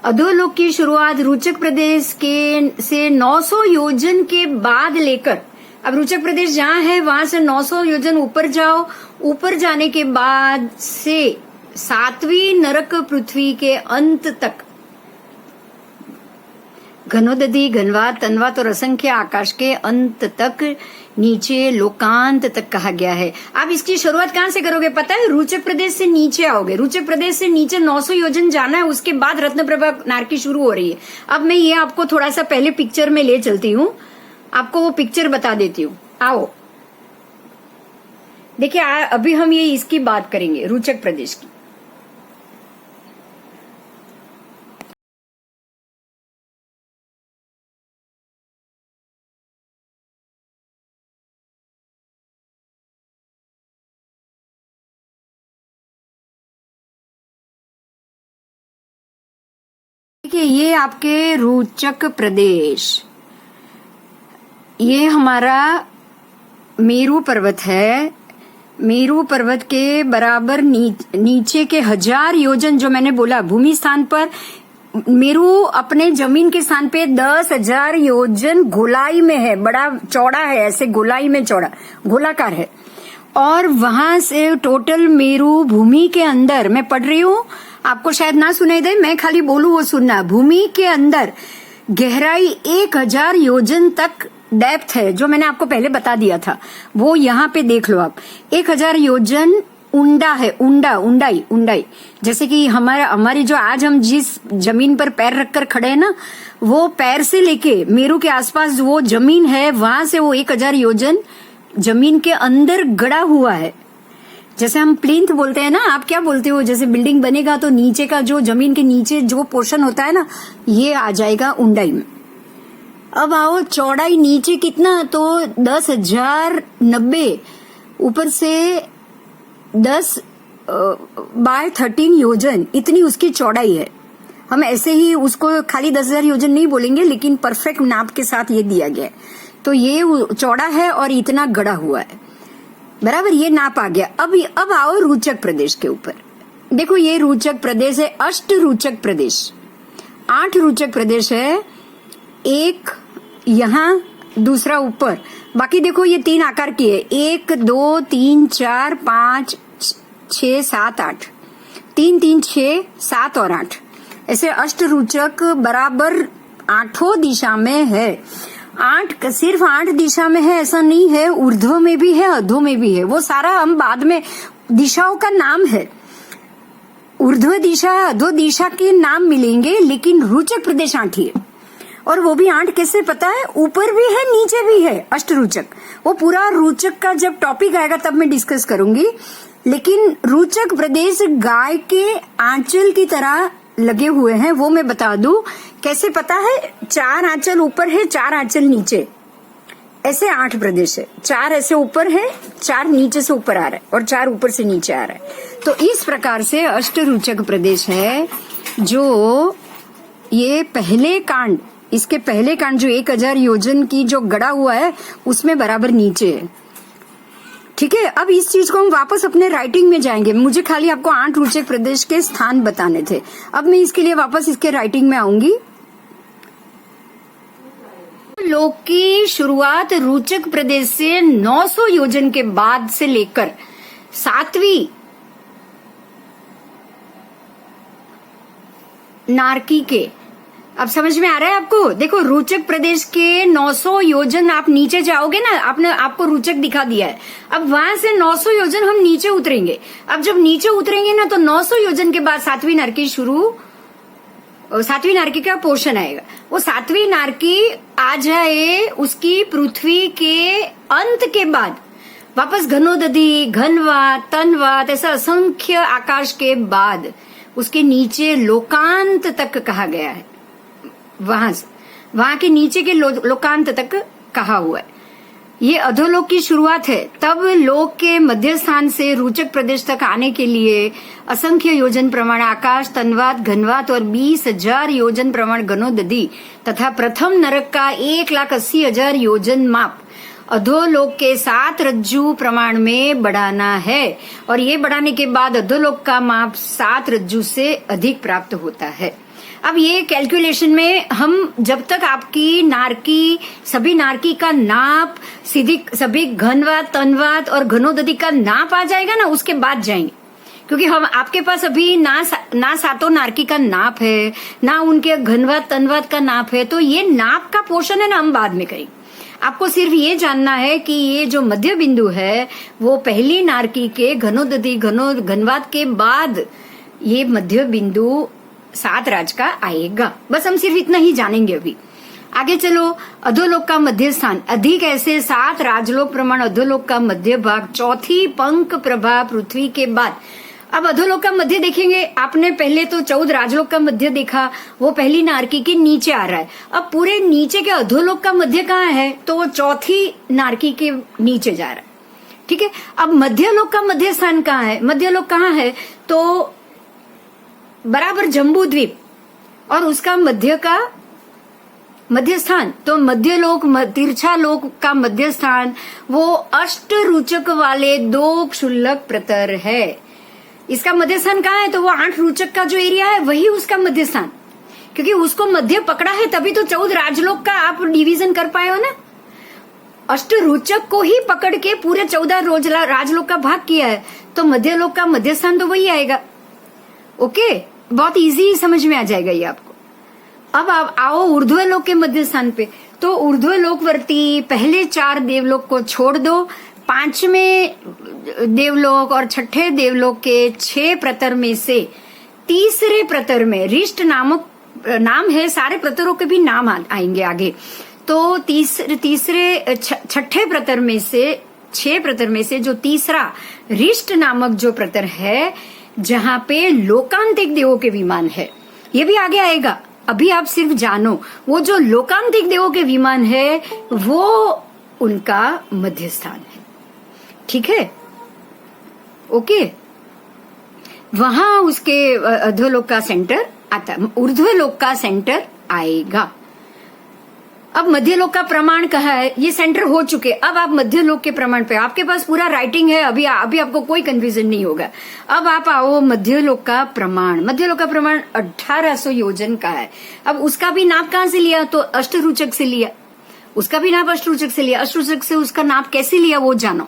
अधोलोक की शुरुआत रुचक प्रदेश से 900 योजन के बाद लेकर, अब रुचक प्रदेश जहां है वहां से 900 योजन ऊपर जाओ। ऊपर जाने के बाद से 7वीं नरक पृथ्वी के अंत तक घनोदधि, घनवात, तनवात और असंख्य आकाश के अंत तक, नीचे लोकांत तक कहा गया है। आप इसकी शुरुआत कहां से करोगे पता है? रुचक प्रदेश से नीचे आओगे। रुचक प्रदेश से नीचे 900 योजन जाना है, उसके बाद रत्नप्रभा नारकी शुरू हो रही है। अब मैं ये आपको थोड़ा सा पहले पिक्चर में ले चलती हूँ, आपको वो पिक्चर बता देती हूँ। आओ देखिए, अभी हम ये इसकी बात करेंगे, रुचक प्रदेश की। देखिए, ये आपके रुचक प्रदेश, ये हमारा मेरू पर्वत है। मेरू पर्वत के बराबर नीचे के 1000 योजन, जो मैंने बोला भूमि स्थान पर, मेरू अपने जमीन के स्थान पे 10,000 योजन गोलाई में है, बड़ा चौड़ा है, ऐसे गोलाई में चौड़ा, गोलाकार है। और वहां से टोटल मेरू भूमि के अंदर, मैं पढ़ रही हूँ, आपको शायद ना सुनाई दे, मैं खाली बोलूं वो सुनना। भूमि के अंदर गहराई 1000 योजन तक डेप्थ है, जो मैंने आपको पहले बता दिया था, वो यहाँ पे देख लो आप। 1000 योजन उंडा है, ऊंडाई, जैसे कि हमारी जो आज हम जिस जमीन पर पैर रखकर खड़े हैं ना, वो पैर से लेके मेरू के आसपास वो जमीन है, वहां से वो 1000 योजन जमीन के अंदर गड़ा हुआ है। जैसे हम प्लिंथ बोलते हैं ना, आप क्या बोलते हो? जैसे बिल्डिंग बनेगा तो नीचे का जो जमीन के नीचे जो पोर्शन होता है ना, ये आ जाएगा ऊंडाई में। अब आओ चौड़ाई नीचे कितना, तो 10,090, ऊपर से 10/13 योजन, इतनी उसकी चौड़ाई है। हम ऐसे ही उसको खाली 10,000 योजन नहीं बोलेंगे, लेकिन परफेक्ट नाप के साथ ये दिया गया है। तो ये चौड़ा है और इतना गड़ा हुआ है, बराबर, ये नाप आ गया। अब आओ रुचक प्रदेश के ऊपर। देखो, ये रुचक प्रदेश है, अष्ट रुचक प्रदेश, 8 रुचक प्रदेश है, एक यहाँ, दूसरा ऊपर, बाकी देखो ये 3 आकार की है, 1 2 3 4 5 6 7 8, 3 3 6 7 और 8, ऐसे अष्ट रुचक बराबर 8 दिशा में है। 8 सिर्फ 8 दिशा में है ऐसा नहीं है, ऊर्ध्व में भी है, अधो में भी है। वो सारा हम बाद में, दिशाओं का नाम है, ऊर्ध्व दिशा, अधो दिशा के नाम मिलेंगे, लेकिन रुचक प्रदेश 8 ही है। और वो भी 8 कैसे पता है? ऊपर भी है, नीचे भी है, अष्ट रुचक। वो पूरा रुचक का जब टॉपिक आएगा तब मैं डिस्कस करूंगी। लेकिन रोचक प्रदेश गाय के आंचल की तरह लगे हुए हैं। वो मैं बता दूं कैसे पता है। 4 आंचल ऊपर है, 4 आंचल नीचे, ऐसे 8 प्रदेश है। 4 ऐसे ऊपर है, 4 नीचे से ऊपर आ रहा है और 4 ऊपर से नीचे आ रहा है। तो इस प्रकार से अष्टरोचक प्रदेश है जो ये पहले कांड, इसके पहले कांड जो 1000 योजन की जो गड़ा हुआ है उसमें बराबर नीचे है। ठीक है, अब इस चीज को हम वापस अपने राइटिंग में जाएंगे। मुझे खाली आपको 8 रोचक प्रदेश के स्थान बताने थे। अब मैं इसके लिए वापस इसके राइटिंग में आऊंगी। लोक की शुरुआत रोचक प्रदेश से 900 योजन के बाद से लेकर 7वीं नारकी के, अब समझ में आ रहा है आपको। देखो रोचक प्रदेश के 900 योजन आप नीचे जाओगे ना, आपने आपको रोचक दिखा दिया है। अब वहां से 900 योजन हम नीचे उतरेंगे। अब जब नीचे उतरेंगे ना तो 900 योजन के बाद 7वीं नारकी शुरू, 7वीं नारकी का पोर्शन आएगा। वो 7वीं नारकी आ जाए उसकी पृथ्वी के अंत के बाद वापस घनोदधि, घनवात, तनवात, ऐसा असंख्य आकाश के बाद उसके नीचे लोकांत तक कहा गया है। वहां के नीचे के लोकांत तक कहा हुआ है। ये अधोलोक की शुरुआत है। तब लोक के मध्य स्थान से रोचक प्रदेश तक आने के लिए असंख्य योजन प्रमाण आकाश, तनवात, घनवात और 20,000 योजन प्रमाण घनोदधि तथा प्रथम नरक का 1,80,000 योजन माप अधोलोक के 7 रज्जु प्रमाण में बढ़ाना है। और ये बढ़ाने के बाद अधोलोक का माप 7 रज्जु से अधिक प्राप्त होता है। अब ये कैलकुलेशन में हम जब तक आपकी नारकी, सभी नारकी का नाप, सीधी सभी घनवात, तनवात और घनोदधि का नाप आ जाएगा ना, उसके बाद जाएंगे। क्योंकि हम आपके पास अभी ना सातों नारकी का नाप है, ना उनके घनवात, तनवात का नाप है। तो ये नाप का पोर्शन है ना, हम बाद में करेंगे। आपको सिर्फ ये जानना है कि ये जो मध्य बिंदु है वो पहली नारकी के घनोदधि, घनवात के बाद ये मध्य बिंदु 7 राज का आएगा। बस हम सिर्फ इतना ही जानेंगे अभी। आगे चलो, अधोलोक का मध्य स्थान। अधिक ऐसे 7 राजलोक प्रमाण अधोलोक का मध्य भाग, चौथी पंख प्रभा पृथ्वी के बाद। अब अधोलोक का मध्य देखेंगे। आपने पहले तो 14 राजलोक का मध्य देखा, वो पहली नारकी के नीचे आ रहा है। अब पूरे नीचे के अधोलोक का मध्य कहाँ है, तो वो चौथी नारकी के नीचे जा रहा है। ठीक है, अब मध्यलोक का मध्य स्थान कहाँ है, मध्यलोक कहाँ है, तो बराबर जम्बू द्वीप और उसका मध्य स्थान, तो मध्यलोक, तिरछा लोक का मध्य स्थान वो अष्टरूचक वाले 2 क्षुल्लक प्रतर है। इसका मध्य स्थान कहाँ है, तो वो 8 रूचक का जो एरिया है वही उसका मध्य स्थान। क्योंकि उसको मध्य पकड़ा है तभी तो 14 राजलोक का आप डिवीजन कर पाए हो ना। अष्टरूचक को ही पकड़ के पूरे 14 राजलोक का भाग किया है, तो मध्यलोक का मध्य स्थान तो वही आएगा। ओके, बहुत इजी समझ में आ जाएगा ये आपको। अब आप आओ ऊर्ध्व लोक के मध्य स्थान पे। तो ऊर्ध्व लोकवर्ती पहले 4 देवलोक को छोड़ दो, 5वें देवलोक और 6ठे देवलोक के 6 प्रतर में से तीसरे प्रतर में रिष्ट नामक नाम है। सारे प्रतरों के भी नाम आएंगे आगे। तो तीसरे 6ठे प्रतर में से 6 प्रतर में से जो तीसरा रिष्ट नामक जो प्रतर है, जहां पे लोकांतिक देवों के विमान है, ये भी आगे आएगा। अभी आप सिर्फ जानो वो जो लोकांतिक देवों के विमान है वो उनका मध्य स्थान है। ठीक है, ओके। वहां उसके अधोलोक का सेंटर आता है, ऊर्ध्वलोक का सेंटर आएगा। अब मध्यलोक का प्रमाण कहा है, ये सेंटर हो चुके। अब आप मध्यलोक के प्रमाण पे, आपके पास पूरा राइटिंग है, अभी आपको कोई कंफ्यूजन नहीं होगा। अब आप आओ मध्यलोक का प्रमाण। मध्यलोक का प्रमाण 1800 योजन का है। अब उसका भी नाप कहाँ से लिया, तो अष्टरूचक से लिया। उसका भी नाप अष्टरूचक से लिया। अष्टरूचक से उसका नाप कैसे लिया वो जानो।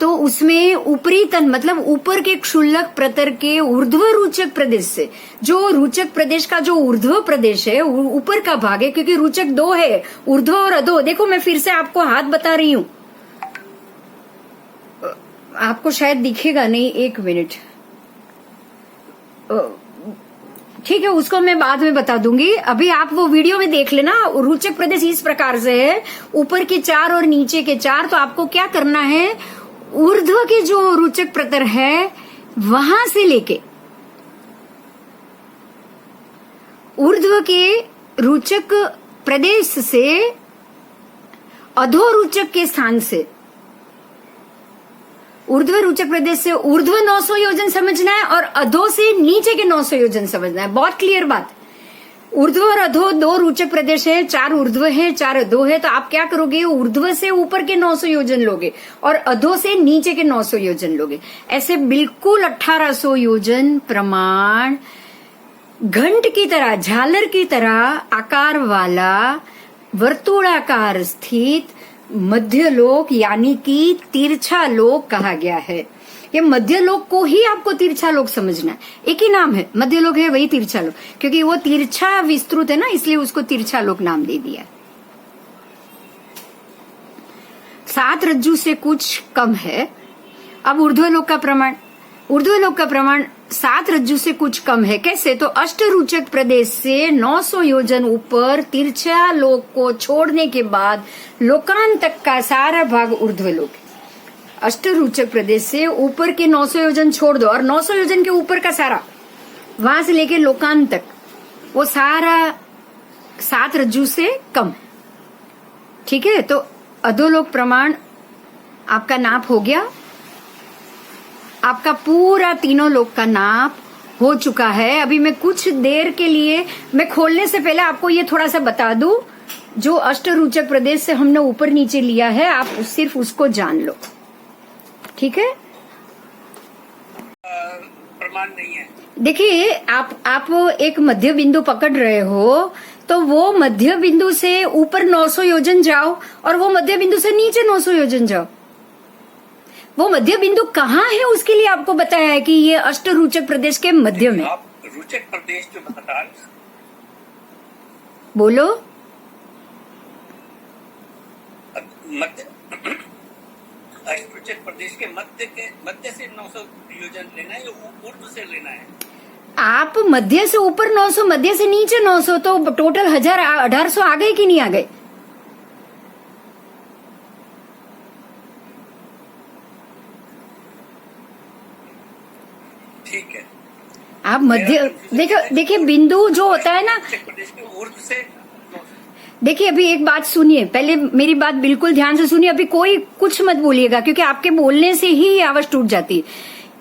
तो उसमें ऊपरी तन मतलब ऊपर के क्षुल्लक प्रतर के ऊर्ध्व रूचक प्रदेश से, जो रूचक प्रदेश का जो ऊर्ध्व प्रदेश है, ऊपर का भाग है, क्योंकि रूचक 2 है, ऊर्ध्व और अधो। देखो मैं फिर से आपको हाथ बता रही हूं, आपको शायद दिखेगा नहीं, 1 मिनट। ठीक है, उसको मैं बाद में बता दूंगी। अभी आप वो वीडियो में देख लेना। रूचक प्रदेश इस प्रकार से है, ऊपर के 4 और नीचे के 4। तो आपको क्या करना है, ऊर्ध्व के जो रुचक प्रतर है वहां से लेके ऊर्ध्व के रुचक प्रदेश से अधोरुचक के स्थान से, ऊर्ध्व रुचक प्रदेश से ऊर्ध्व 900 योजन समझना है और अधो से नीचे के 900 योजन समझना है। बहुत क्लियर बात। ऊर्ध्व और अधो दो रुचक प्रदेश है, 4 ऊर्ध्व है 4 अधो है, तो आप क्या करोगे, ऊर्ध्व से ऊपर के 900 योजन लोगे और अधो से नीचे के 900 योजन लोगे। ऐसे बिल्कुल 1800 योजन प्रमाण घंट की तरह, झालर की तरह आकार वाला वर्तुलाकार स्थित मध्यलोक यानी कि तिरछा लोक कहा गया है। ये मध्यलोक को ही आपको तिरछा लोक समझना है। एक ही नाम है, मध्यलोक है वही तिरछा लोक, क्योंकि वो तिरछा विस्तृत है ना, इसलिए उसको तिरछा लोक नाम दे दिया। 7 रज्जु से कुछ कम है। अब ऊर्ध्वलोक का प्रमाण, ऊर्ध्वलोक का प्रमाण 7 रज्जु से कुछ कम है। कैसे? तो अष्टरुचक प्रदेश से 900 योजन ऊपर तिरछा लोक को छोड़ने के बाद लोकांत तक का सारा भाग ऊर्ध्वलोक। अष्टरुचक प्रदेश से ऊपर के 900 योजन छोड़ दो और 900 योजन के ऊपर का सारा, वहां से लेके लोकांत तक वो सारा 7 रज्जु से कम। ठीक है, तो अधोलोक प्रमाण आपका नाप हो गया। आपका पूरा तीनों लोक का नाप हो चुका है। अभी मैं कुछ देर के लिए, मैं खोलने से पहले आपको ये थोड़ा सा बता दूं, जो अष्टरुचक प्रदेश से हमने ऊपर नीचे लिया है, आप सिर्फ उसको जान लो। ठीक है, प्रमाण नहीं है। देखिए, आप एक मध्य बिंदु पकड़ रहे हो, तो वो मध्य बिंदु से ऊपर 900 योजन जाओ और वो मध्य बिंदु से नीचे 900 योजन जाओ। वो मध्य बिंदु कहाँ है उसके लिए आपको बताया है कि ये अष्टरुचक प्रदेश के मध्य में। आप रुचक प्रदेश जो बता रहे, बोलो। मध्य अष्टरुचक प्रदेश के मध्य से 900 योजन लेना है या ऊर्ध्व से लेना है? आप मध्य से ऊपर 900, मध्य से नीचे 900, तो टोटल 1800 आ गए कि नहीं आ गए? ठीक है, आप मध्य देखिए बिंदु जो होता है ना, प्रदेश के ऊर्ध्व से। देखिए अभी एक बात सुनिए, पहले मेरी बात बिल्कुल ध्यान से सुनिए। अभी कोई कुछ मत बोलिएगा, क्योंकि आपके बोलने से ही आवाज टूट जाती है।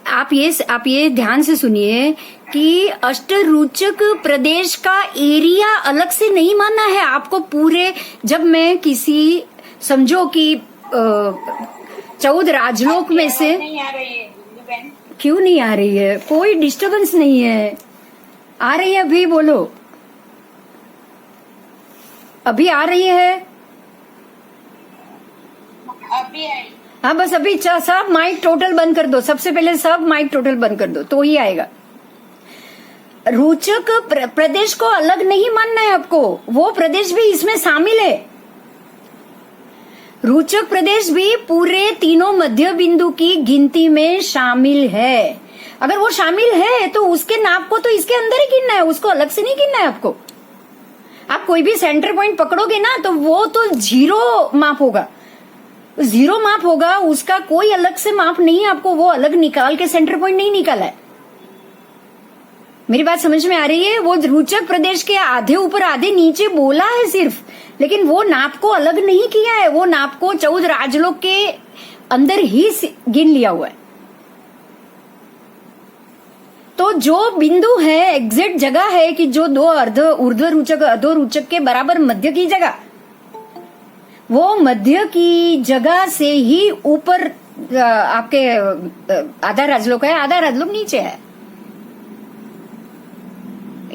आप ये ध्यान से सुनिए कि अष्टरुचक प्रदेश का एरिया अलग से नहीं मानना है आपको। पूरे, जब मैं किसी, समझो कि 14 राजलोक में से, नहीं आ रही है बहन। क्यों नहीं आ रही है? कोई डिस्टरबेंस नहीं है, आ रही है। अभी बोलो, अभी आ रही है? अभी आई। हाँ, बस अभी सब माइक टोटल बंद कर दो। सबसे पहले सब माइक टोटल बंद कर दो, तो ही आएगा। रुचक प्रदेश को अलग नहीं मानना है आपको, वो प्रदेश भी इसमें शामिल है। रुचक प्रदेश भी पूरे तीनों मध्य बिंदु की गिनती में शामिल है। अगर वो शामिल है तो उसके नाप को तो इसके अंदर ही गिनना है, उसको अलग से नहीं गिनना है आपको। आप कोई भी सेंटर पॉइंट पकड़ोगे ना, तो वो तो 0 माप होगा, 0 माप होगा, उसका कोई अलग से माप नहीं। आपको वो अलग निकाल के सेंटर पॉइंट नहीं निकाला है। मेरी बात समझ में आ रही है? वो रुचक प्रदेश के आधे ऊपर आधे नीचे बोला है सिर्फ, लेकिन वो नाप को अलग नहीं किया है। वो नाप को 14 राजलोक के अंदर ही गिन लिया हुआ है। तो जो बिंदु है, एग्जैक्ट जगह है कि जो दो ऊर्ध्व रुचक अधो रुचक के बराबर मध्य की जगह, वो मध्य की जगह से ही ऊपर आपके आधा राजलोक है, आधा राजलोक नीचे है।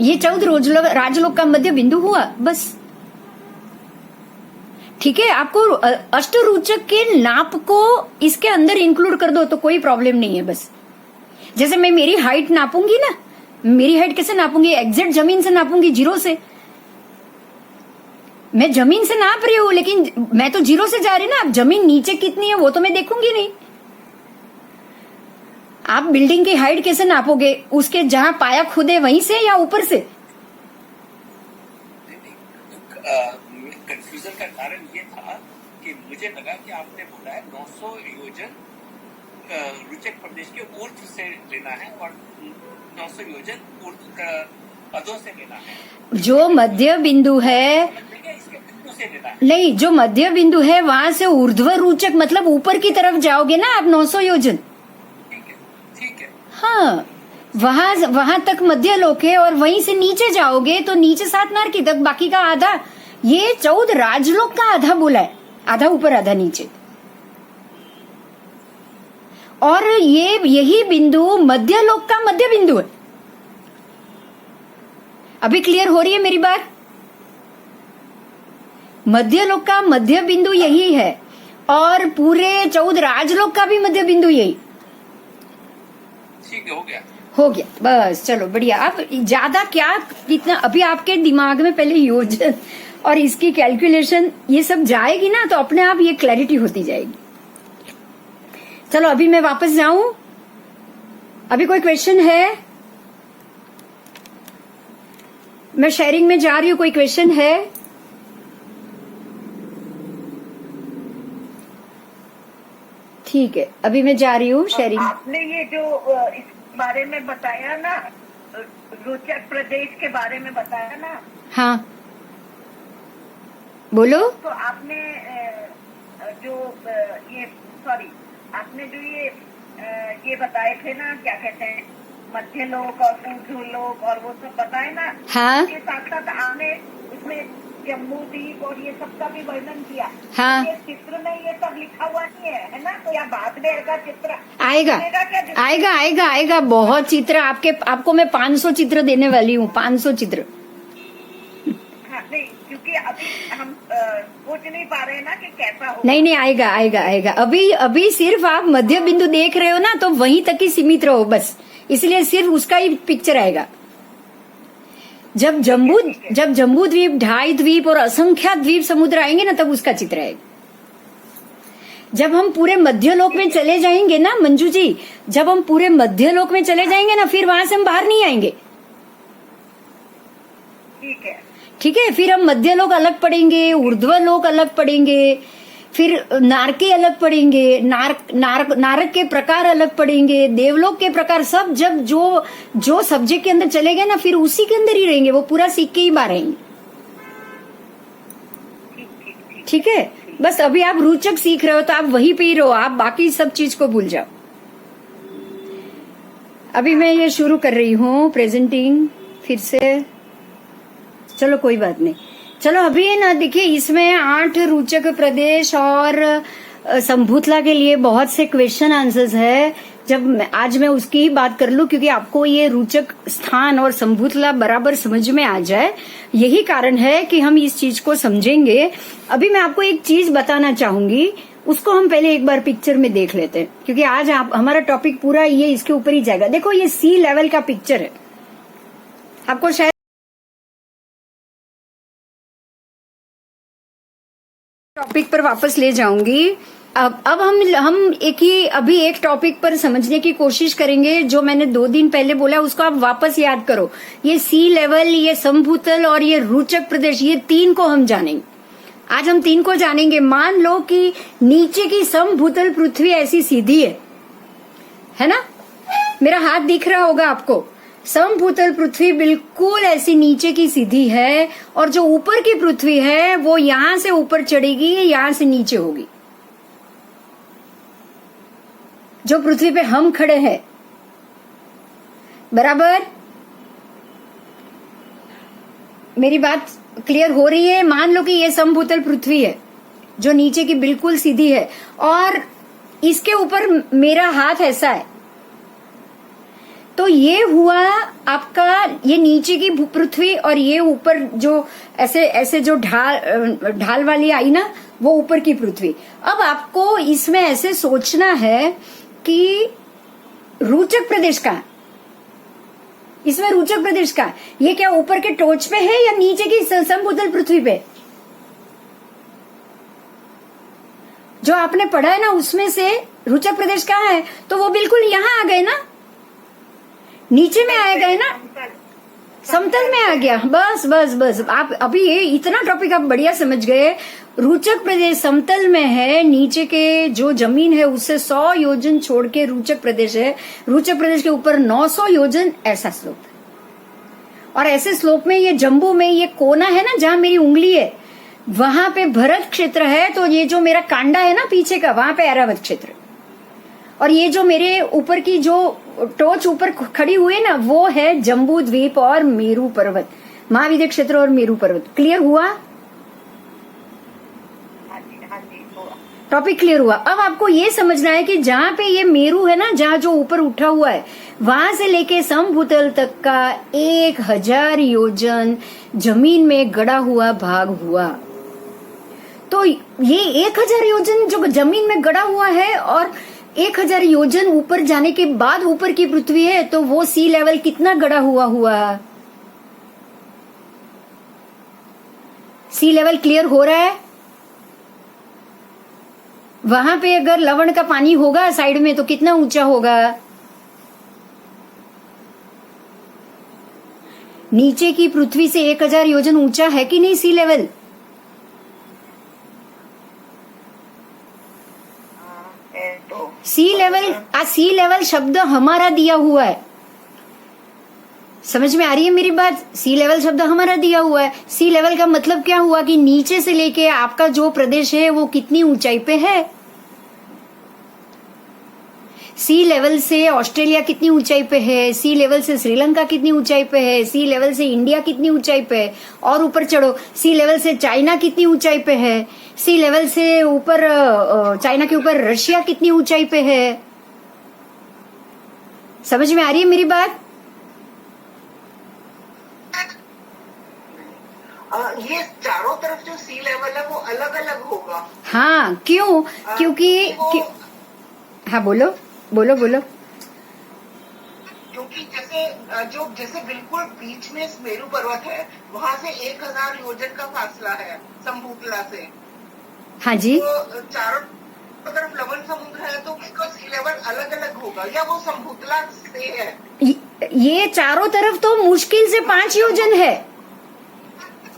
ये 14 राजलोक का मध्य बिंदु हुआ, बस। ठीक है, आपको अष्टरुचक के नाप को इसके अंदर इंक्लूड कर दो तो कोई प्रॉब्लम नहीं है। बस जैसे मैं मेरी हाइट नापूंगी ना, मेरी हाइट कैसे नापूंगी? एग्जैक्ट जमीन से नापूंगी, 0 से। मैं जमीन से नाप रही हूं, लेकिन मैं तो 0 से जा रही ना। अब जमीन नीचे कितनी है वो तो मैं देखूंगी नहीं। आप बिल्डिंग की हाइट कैसे नापोगे? उसके जहां पाया खुदे वहीं से या ऊपर से? कंफ्यूजन का कारण ये था कि मुझे लगा कि आपने बोला है 900 योजन रुचक प्रदेश के ऊर्ध्व से लेना है और 900 योजन अधो से लेना है। जो मध्य बिंदु है, इसके बिंदु से लेना है। नहीं, जो मध्य बिंदु है वहां से ऊर्ध्व रुचक मतलब ऊपर की तरफ जाओगे ना आप 900 योजन। ठीक है। हाँ, वहां तक मध्य लोक है और वहीं से नीचे जाओगे तो नीचे 7 नारकी तक, बाकी का आधा, ये 14 राजलोक का आधा बोला है, आधा ऊपर आधा नीचे। और यही बिंदु मध्य लोक का मध्य बिंदु है। अभी क्लियर हो रही है मेरी बात? मध्य लोक का मध्य बिंदु यही है और पूरे 14 राजलोक का भी मध्य बिंदु यही। ठीक है, हो गया बस, चलो बढ़िया। अब ज्यादा क्या, कितना अभी आपके दिमाग में पहले योजन और इसकी कैलकुलेशन ये सब जाएगी ना तो अपने आप ये क्लैरिटी होती जाएगी। चलो अभी मैं वापस जाऊं, अभी कोई क्वेश्चन है? मैं शेयरिंग में जा रही हूं, कोई क्वेश्चन है? ठीक है, अभी मैं जा रही हूँ शेयरिंग। आपने ये जो इस बारे में बताया ना, रोचक प्रदेश के बारे में बताया ना, हाँ बोलो। तो आपने जो ये सॉरी आपने जो ये बताए थे ना, क्या कहते हैं, मध्य लोक और ऊर्ध्व लोक और वो सब बताए ना, हाँ। के साथ साथ आपने उसमें जम्मू द्वीप और ये सब का भी वर्णन किया। हाँ। ये चित्र में ये सब लिखा हुआ नहीं है ना, तो या बाद में ऐसा चित्र आएगा क्या? आएगा बहुत चित्र आपको मैं 500 चित्र देने वाली हूँ, 500 चित्र। हाँ, नहीं, क्योंकि अभी हम सोच नहीं पा रहे हैं ना कि कैसा हो। नहीं आएगा। अभी सिर्फ आप मध्य बिंदु देख रहे हो ना, तो वहीं तक ही सीमित रहो बस, इसलिए सिर्फ उसका ही पिक्चर आएगा। जब जम्बू द्वीप, ढाई द्वीप और असंख्यात द्वीप समुद्र आएंगे ना, तब उसका चित्र आएगा। जब हम पूरे मध्यलोक में चले जाएंगे ना मंजू जी, जब हम पूरे मध्यलोक में चले जाएंगे ना, फिर वहां से हम बाहर नहीं आएंगे। ठीक है, फिर हम मध्यलोक अलग पढ़ेंगे, ऊर्ध्वलोक अलग पढ़ेंगे, फिर नारके अलग पढ़ेंगे, नारक के प्रकार अलग पढ़ेंगे, देवलोक के प्रकार, सब जब जो सब्जेक्ट के अंदर चले गए ना, फिर उसी के अंदर ही रहेंगे, वो पूरा सीख के ही बाहर आएंगे। ठीक है, बस अभी आप रुचक सीख रहे हो तो आप वहीं पे ही रहो, आप बाकी सब चीज को भूल जाओ। अभी मैं ये शुरू कर रही हूँ प्रेजेंटिंग फिर से। चलो कोई बात नहीं, चलो अभी ना देखिए, इसमें 8 रुचक प्रदेश और संभूतला के लिए बहुत से क्वेश्चन आंसर्स है। आज मैं उसकी ही बात कर लूं, क्योंकि आपको ये रुचक स्थान और संभूतला बराबर समझ में आ जाए, यही कारण है कि हम इस चीज को समझेंगे। अभी मैं आपको एक चीज बताना चाहूंगी, उसको हम पहले एक बार पिक्चर में देख लेते हैं, क्योंकि आज हमारा टॉपिक पूरा ये इसके ऊपर ही जाएगा। देखो ये सी लेवल का पिक्चर है, आपको शायद टॉपिक पर वापस ले जाऊंगी। अब हम अभी एक टॉपिक पर समझने की कोशिश करेंगे, जो मैंने 2 दिन पहले बोला, उसको आप वापस याद करो। ये सी लेवल, ये संभूतल और ये रुचक प्रदेश, ये 3 को हम जानेंगे। आज हम 3 को जानेंगे। मान लो कि नीचे की संभूतल पृथ्वी ऐसी सीधी है ना, मेरा हाथ दिख रहा होगा आपको। समभूतल पृथ्वी बिल्कुल ऐसी नीचे की सीधी है, और जो ऊपर की पृथ्वी है वो यहां से ऊपर चढ़ेगी, यहां से नीचे होगी। जो पृथ्वी पे हम खड़े हैं, बराबर? मेरी बात क्लियर हो रही है? मान लो कि ये समभूतल पृथ्वी है जो नीचे की बिल्कुल सीधी है, और इसके ऊपर मेरा हाथ ऐसा है, तो ये हुआ आपका, ये नीचे की पृथ्वी, और ये ऊपर जो ऐसे जो ढाल वाली आई ना, वो ऊपर की पृथ्वी। अब आपको इसमें ऐसे सोचना है कि रुचक प्रदेश का है, इसमें रुचक प्रदेश का है, ये क्या ऊपर के टोच पे है या नीचे की समभूतल पृथ्वी पे? जो आपने पढ़ा है ना, उसमें से रुचक प्रदेश कहाँ है? तो वो बिल्कुल यहाँ आ गए ना, नीचे में आए गए ना। समतल में आ गया। बस बस बस, आप अभी ये इतना टॉपिक आप बढ़िया समझ गए। रुचक प्रदेश समतल में है, नीचे के जो जमीन है उससे 100 योजन छोड़ के रुचक प्रदेश है, रुचक प्रदेश के ऊपर 900 योजन ऐसा स्लोप है। और ऐसे स्लोप में ये जम्बू में ये कोना है ना जहां मेरी उंगली है, वहां पे भरत क्षेत्र है। तो ये जो मेरा कांडा है ना पीछे का, वहां पे ऐरावत क्षेत्र। और ये जो मेरे ऊपर की जो टोच ऊपर खड़ी हुई है ना, वो है जम्बू द्वीप और मेरू पर्वत, महाविद्य क्षेत्र और मेरू पर्वत। क्लियर हुआ? हाँ जी हुआ। टॉपिक क्लियर हुआ। अब आपको ये समझना है कि जहां पे ये मेरू है ना, जहां जो ऊपर उठा हुआ है, वहां से लेके समभूतल तक का 1000 योजन जमीन में गड़ा हुआ भाग हुआ। तो ये 1000 योजन जो जमीन में गड़ा हुआ है और 1000 योजन ऊपर जाने के बाद ऊपर की पृथ्वी है, तो वो सी लेवल कितना गड़ा हुआ? सी लेवल क्लियर हो रहा है? वहां पे अगर लवण का पानी होगा साइड में तो कितना ऊंचा होगा? नीचे की पृथ्वी से 1000 योजन ऊंचा है कि नहीं सी लेवल? तो सी लेवल शब्द हमारा दिया हुआ है। समझ में आ रही है मेरी बात? सी लेवल शब्द हमारा दिया हुआ है। सी लेवल का मतलब क्या हुआ कि नीचे से लेके आपका जो प्रदेश है वो कितनी ऊंचाई पे है। सी लेवल से ऑस्ट्रेलिया कितनी ऊंचाई पे है, सी लेवल से श्रीलंका कितनी ऊंचाई पे है, सी लेवल से इंडिया कितनी ऊंचाई पे है, और ऊपर चढ़ो सी लेवल से चाइना कितनी ऊंचाई पे है, सी लेवल से ऊपर चाइना के ऊपर रशिया कितनी ऊंचाई पे है। समझ में आ रही है मेरी बात? ये चारों तरफ जो सी लेवल है वो अलग अलग होगा। हाँ, क्यों? क्योंकि हाँ बोलो बोलो बोलो। क्योंकि जैसे बिल्कुल बीच में मेरू पर्वत है, वहां से 1000 योजन का फासला है समभूतला से। हाँ जी। तो चारों तरफ लवण समुद्र है, तो उसका सी लेवल अलग अलग होगा या वो समभूतला से है? ये चारों तरफ तो मुश्किल से 5 योजन है।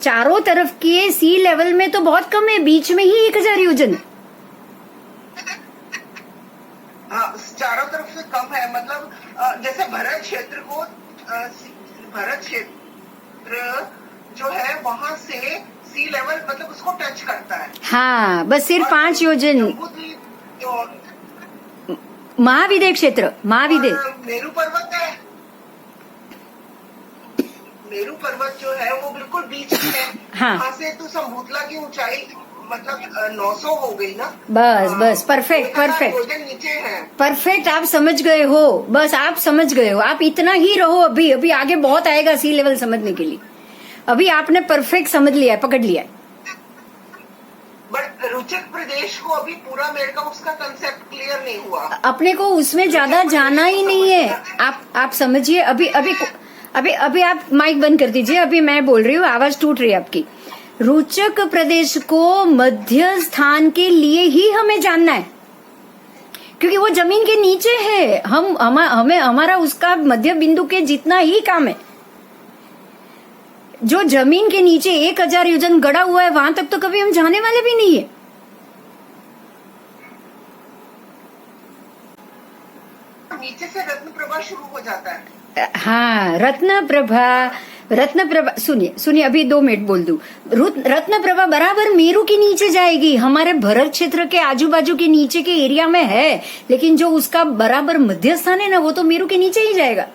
चारों तरफ के सी लेवल में तो बहुत कम है, बीच में ही 1000 योजन। हाँ, चारों तरफ से कम है। मतलब जैसे भरत क्षेत्र जो है वहां से सी लेवल मतलब उसको टच करता है। हाँ, बस सिर्फ 5 योजन। महाविद्य क्षेत्र, महाविद्य मेरू पर्वत है। मेरू पर्वत जो है वो बिल्कुल बीच में है। हाँ। वहां से तो समभूतला की ऊंचाई मतलब 900 हो गई ना। बस परफेक्ट नीचे है। परफेक्ट, आप समझ गए हो। बस आप समझ गए हो, आप इतना ही रहो। अभी आगे बहुत आएगा सी लेवल समझने के लिए। अभी आपने परफेक्ट समझ लिया है, पकड़ लिया है। बट रुचक प्रदेश को अभी पूरा मेरे का उसका कंसेप्ट क्लियर नहीं हुआ। अपने को उसमें ज्यादा जाना ही नहीं है। आप समझिए। अभी आप माइक बंद कर दीजिए। अभी मैं बोल रही हूँ, आवाज टूट रही है आपकी। रुचक प्रदेश को मध्य स्थान के लिए ही हमें जानना है, क्योंकि वो जमीन के नीचे है। हमें हमारा उसका मध्य बिंदु के जितना ही काम है। जो जमीन के नीचे 1000 योजन गड़ा हुआ है, वहां तक तो कभी हम जाने वाले भी नहीं है। नीचे से रत्न प्रभा शुरू हो जाता है। हाँ, रत्न प्रभा सुनिए अभी 2 मिनट बोल दूं। रत्न प्रभा बराबर मेरू के नीचे जाएगी। हमारे भरत क्षेत्र के आजू बाजू के नीचे के एरिया में है, लेकिन जो उसका बराबर मध्य स्थान है ना, वो तो मेरू के नीचे ही जाएगा।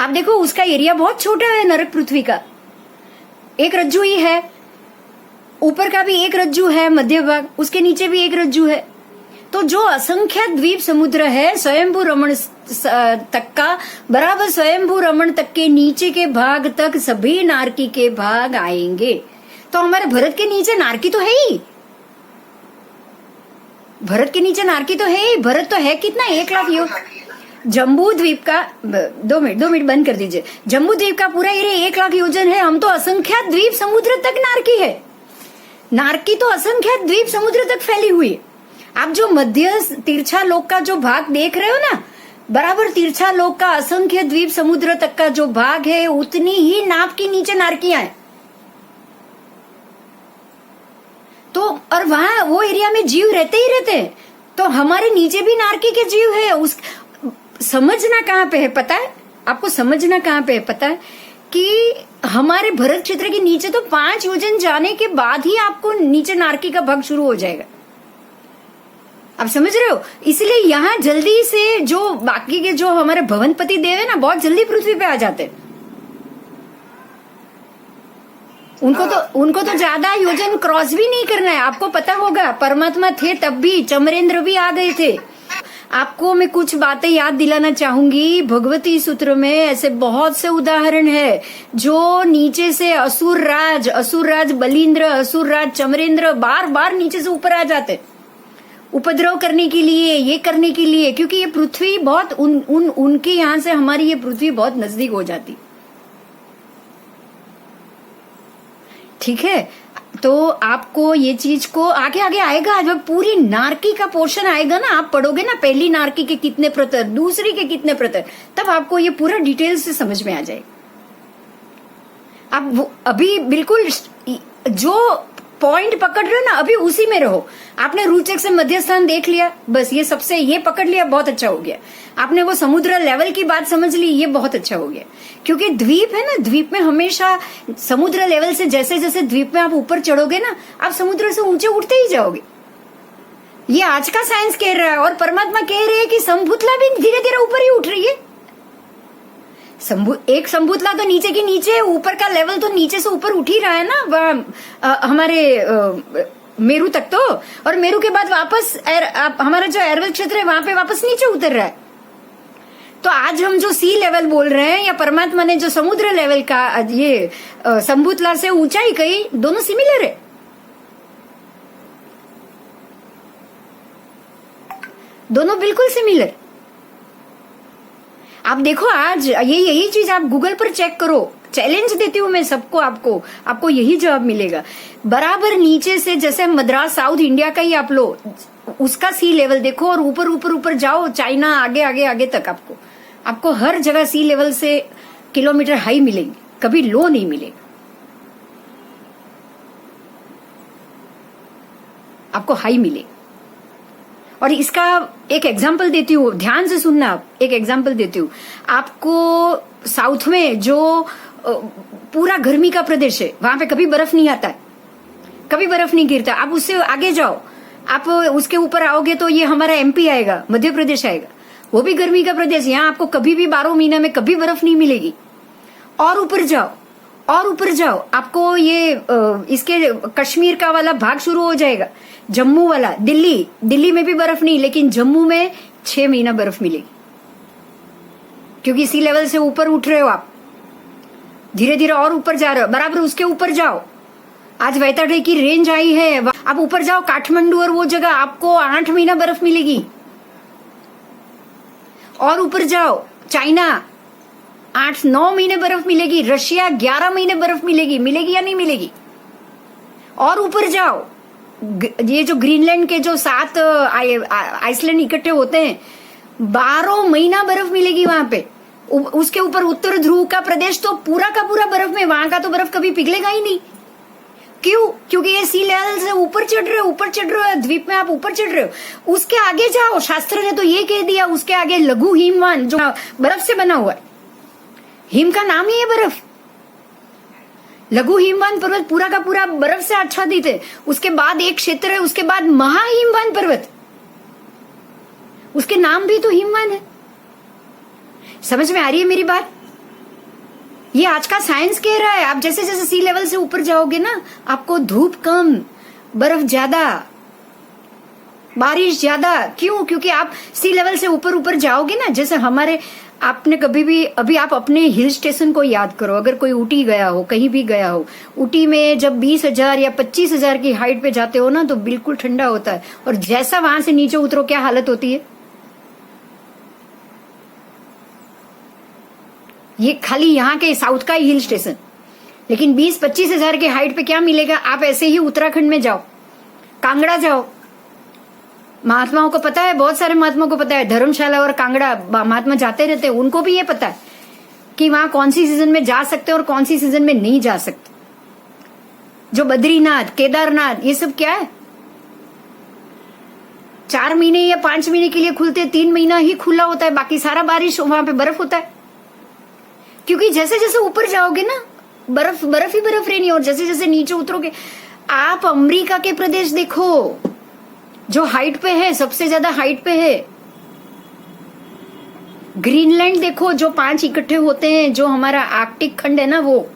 आप देखो उसका एरिया बहुत छोटा है। नरक पृथ्वी का एक रज्जु ही है, ऊपर का भी एक रज्जु है, मध्य भाग, उसके नीचे भी एक रज्जु है। तो जो असंख्य द्वीप समुद्र है स्वयंभू रमण तक का, बराबर स्वयंभू रमण तक के नीचे के भाग तक सभी नारकी के भाग आएंगे। तो हमारे भरत के नीचे नारकी तो है ही। भरत के नीचे नारकी तो है ही। भरत तो है कितना, 1 लाख जम्बू द्वीप का 2 मिनट बंद कर दीजिए। जम्बू द्वीप का पूरा एरिया 1 लाख योजन है। हम तो असंख्य द्वीप समुद्र तक नारकी है। नारकी तो असंख्य द्वीप समुद्र तक फैली हुई है। आप जो मध्य तिरछा लोक का जो भाग देख रहे हो ना, बराबर तिरछा लोक का असंख्य द्वीप समुद्र तक का जो भाग है उतनी ही नाप के नीचे नारकियां हैं। तो और वहां वो एरिया में जीव रहते ही रहते हैं, तो हमारे नीचे भी नारकी के जीव है। उस समझना कहाँ पे है पता है आपको? समझना कहाँ पे है पता है कि हमारे भरत क्षेत्र के नीचे तो 5 योजन जाने के बाद ही आपको नीचे नारकी का भाग शुरू हो जाएगा। आप समझ रहे हो? इसलिए यहाँ जल्दी से जो बाकी के जो हमारे भवनपति देव है ना, बहुत जल्दी पृथ्वी पे आ जाते हैं। उनको तो ज्यादा योजन क्रॉस भी नहीं करना है। आपको पता होगा परमात्मा थे तब भी चमरेंद्र भी आ गए थे। आपको मैं कुछ बातें याद दिलाना चाहूंगी। भगवती सूत्र में ऐसे बहुत से उदाहरण है जो नीचे से असुर राज बलिंद्र, असुर राज चमरेंद्र बार बार नीचे से ऊपर आ जाते उपद्रव करने के लिए, ये करने के लिए, क्योंकि ये पृथ्वी बहुत उनके यहां से हमारी ये पृथ्वी बहुत नजदीक हो जाती। ठीक है, तो आपको ये चीज को आगे आगे आएगा। जब पूरी नारकी का पोर्शन आएगा ना, आप पढ़ोगे ना पहली नारकी के कितने प्रतर, दूसरी के कितने प्रतर, तब आपको ये पूरा डिटेल से समझ में आ जाएगा। आप अभी बिल्कुल जो पॉइंट पकड़ रहे हो ना, अभी उसी में रहो। आपने रुचक से मध्यस्थान देख लिया, बस ये सबसे ये पकड़ लिया, बहुत अच्छा हो गया। आपने वो समुद्र लेवल की बात समझ ली, ये बहुत अच्छा हो गया। क्योंकि द्वीप है ना, द्वीप में हमेशा समुद्र लेवल से जैसे जैसे द्वीप में आप ऊपर चढ़ोगे ना, आप समुद्र से ऊंचे उठते ही जाओगे। ये आज का साइंस कह रहा है और परमात्मा कह रहे हैं कि संभुतला भी धीरे धीरे ऊपर ही उठ रही है। एक संभुतला तो नीचे के नीचे, ऊपर का लेवल तो नीचे से ऊपर उठ ही रहा है ना हमारे मेरू तक तो, और मेरू के बाद वापस हमारा जो एरवल क्षेत्र है वहां पे वापस नीचे उतर रहा है। तो आज हम जो सी लेवल बोल रहे हैं या परमात्मा ने जो समुद्र लेवल का ये संभुतला से ऊंचाई कही, दोनों सिमिलर है। दोनों बिल्कुल सिमिलर। आप देखो आज यही चीज आप गूगल पर चेक करो, चैलेंज देती हूँ मैं सबको, आपको यही जवाब मिलेगा। बराबर नीचे से जैसे मद्रास साउथ इंडिया का ही आप लो, उसका सी लेवल देखो और ऊपर ऊपर ऊपर जाओ, चाइना आगे आगे आगे तक आपको हर जगह सी लेवल से किलोमीटर हाई मिलेंगे, कभी लो नहीं मिलेगा। आपको हाई मिलेगा। और इसका एक एग्जाम्पल देती हूँ, ध्यान से सुनना। आप एक एग्जाम्पल देती हूँ आपको। साउथ में जो पूरा गर्मी का प्रदेश है, वहां पे कभी बर्फ नहीं आता है, कभी बर्फ नहीं गिरता। आप उससे आगे जाओ, आप उसके ऊपर आओगे तो ये हमारा एमपी आएगा, मध्य प्रदेश आएगा, वो भी गर्मी का प्रदेश। यहाँ आपको कभी भी 12 महीने में कभी बर्फ नहीं मिलेगी। और ऊपर जाओ और ऊपर जाओ, आपको ये इसके कश्मीर का वाला भाग शुरू हो जाएगा, जम्मू वाला। दिल्ली में भी बर्फ नहीं, लेकिन जम्मू में 6 महीना बर्फ मिलेगी, क्योंकि इसी लेवल से ऊपर उठ रहे हो आप, धीरे धीरे और ऊपर जा रहे हो। बराबर उसके ऊपर जाओ, आज वैताडे की रेंज आई है, आप ऊपर जाओ काठमांडू और वो जगह, आपको 8 महीना बर्फ मिलेगी। और ऊपर जाओ चाइना, 8-9 महीने बर्फ मिलेगी। रशिया 11 महीने बर्फ मिलेगी या नहीं मिलेगी? और ऊपर जाओ, ये जो ग्रीनलैंड के जो 7 आइसलैंड इकट्ठे होते हैं, 12 महीना बर्फ मिलेगी वहां पे। उसके ऊपर उत्तर ध्रुव का प्रदेश तो पूरा का पूरा बर्फ में, वहां का तो बर्फ कभी पिघलेगा ही नहीं। क्यों? क्योंकि ये सी लेवल से ऊपर चढ़ रहे हो, द्वीप में आप ऊपर चढ़ रहे हो। उसके आगे जाओ, शास्त्र ने तो ये कह दिया, उसके आगे लघु हिमवान जो बर्फ से बना हुआ है, हिम का नाम ही है बर्फ। लघु हिमवान पर्वत पूरा का पूरा बर्फ से आच्छादित है। उसके बाद एक क्षेत्र है, उसके बाद महाहिमवान पर्वत, उसके नाम भी तो हिमवान है। समझ में आ रही है मेरी बात? ये आज का साइंस कह रहा है। आप जैसे जैसे सी लेवल से ऊपर जाओगे ना, आपको धूप कम, बर्फ ज्यादा, बारिश ज्यादा। क्यों? क्योंकि आप सी लेवल से ऊपर ऊपर जाओगे ना। जैसे हमारे, आपने कभी भी, अभी आप अपने हिल स्टेशन को याद करो, अगर कोई ऊटी गया हो, कहीं भी गया हो, ऊटी में जब 20,000 या 25,000 की हाइट पे जाते हो ना, तो बिल्कुल ठंडा होता है। और जैसा वहां से नीचे उतरो, क्या हालत होती है? ये खाली यहाँ के साउथ का ही हिल स्टेशन, लेकिन 20-25,000 की हाइट पे क्या मिलेगा? आप ऐसे ही उत्तराखंड में जाओ, कांगड़ा जाओ, महात्माओं को पता है, बहुत सारे महात्माओं को पता है, धर्मशाला और कांगड़ा महात्मा जाते रहते हैं, उनको भी ये पता है कि वहां कौन सी सीजन में जा सकते हैं और कौन सी सीजन में नहीं जा सकते। जो बद्रीनाथ, केदारनाथ, ये सब क्या है, 4 महीने या 5 महीने के लिए खुलते, 3 महीना ही खुला होता है, बाकी सारा बारिश वहां पे बर्फ होता है। क्योंकि जैसे जैसे ऊपर जाओगे ना, बर्फ बर्फ ही बर्फ रहनी, और जैसे जैसे नीचे उतरोगे, आप अमेरिका के प्रदेश देखो जो हाइट पे है, सबसे ज्यादा हाइट पे है। ग्रीनलैंड देखो जो 5 इकट्ठे होते हैं, जो हमारा आर्कटिक खंड है ना, वो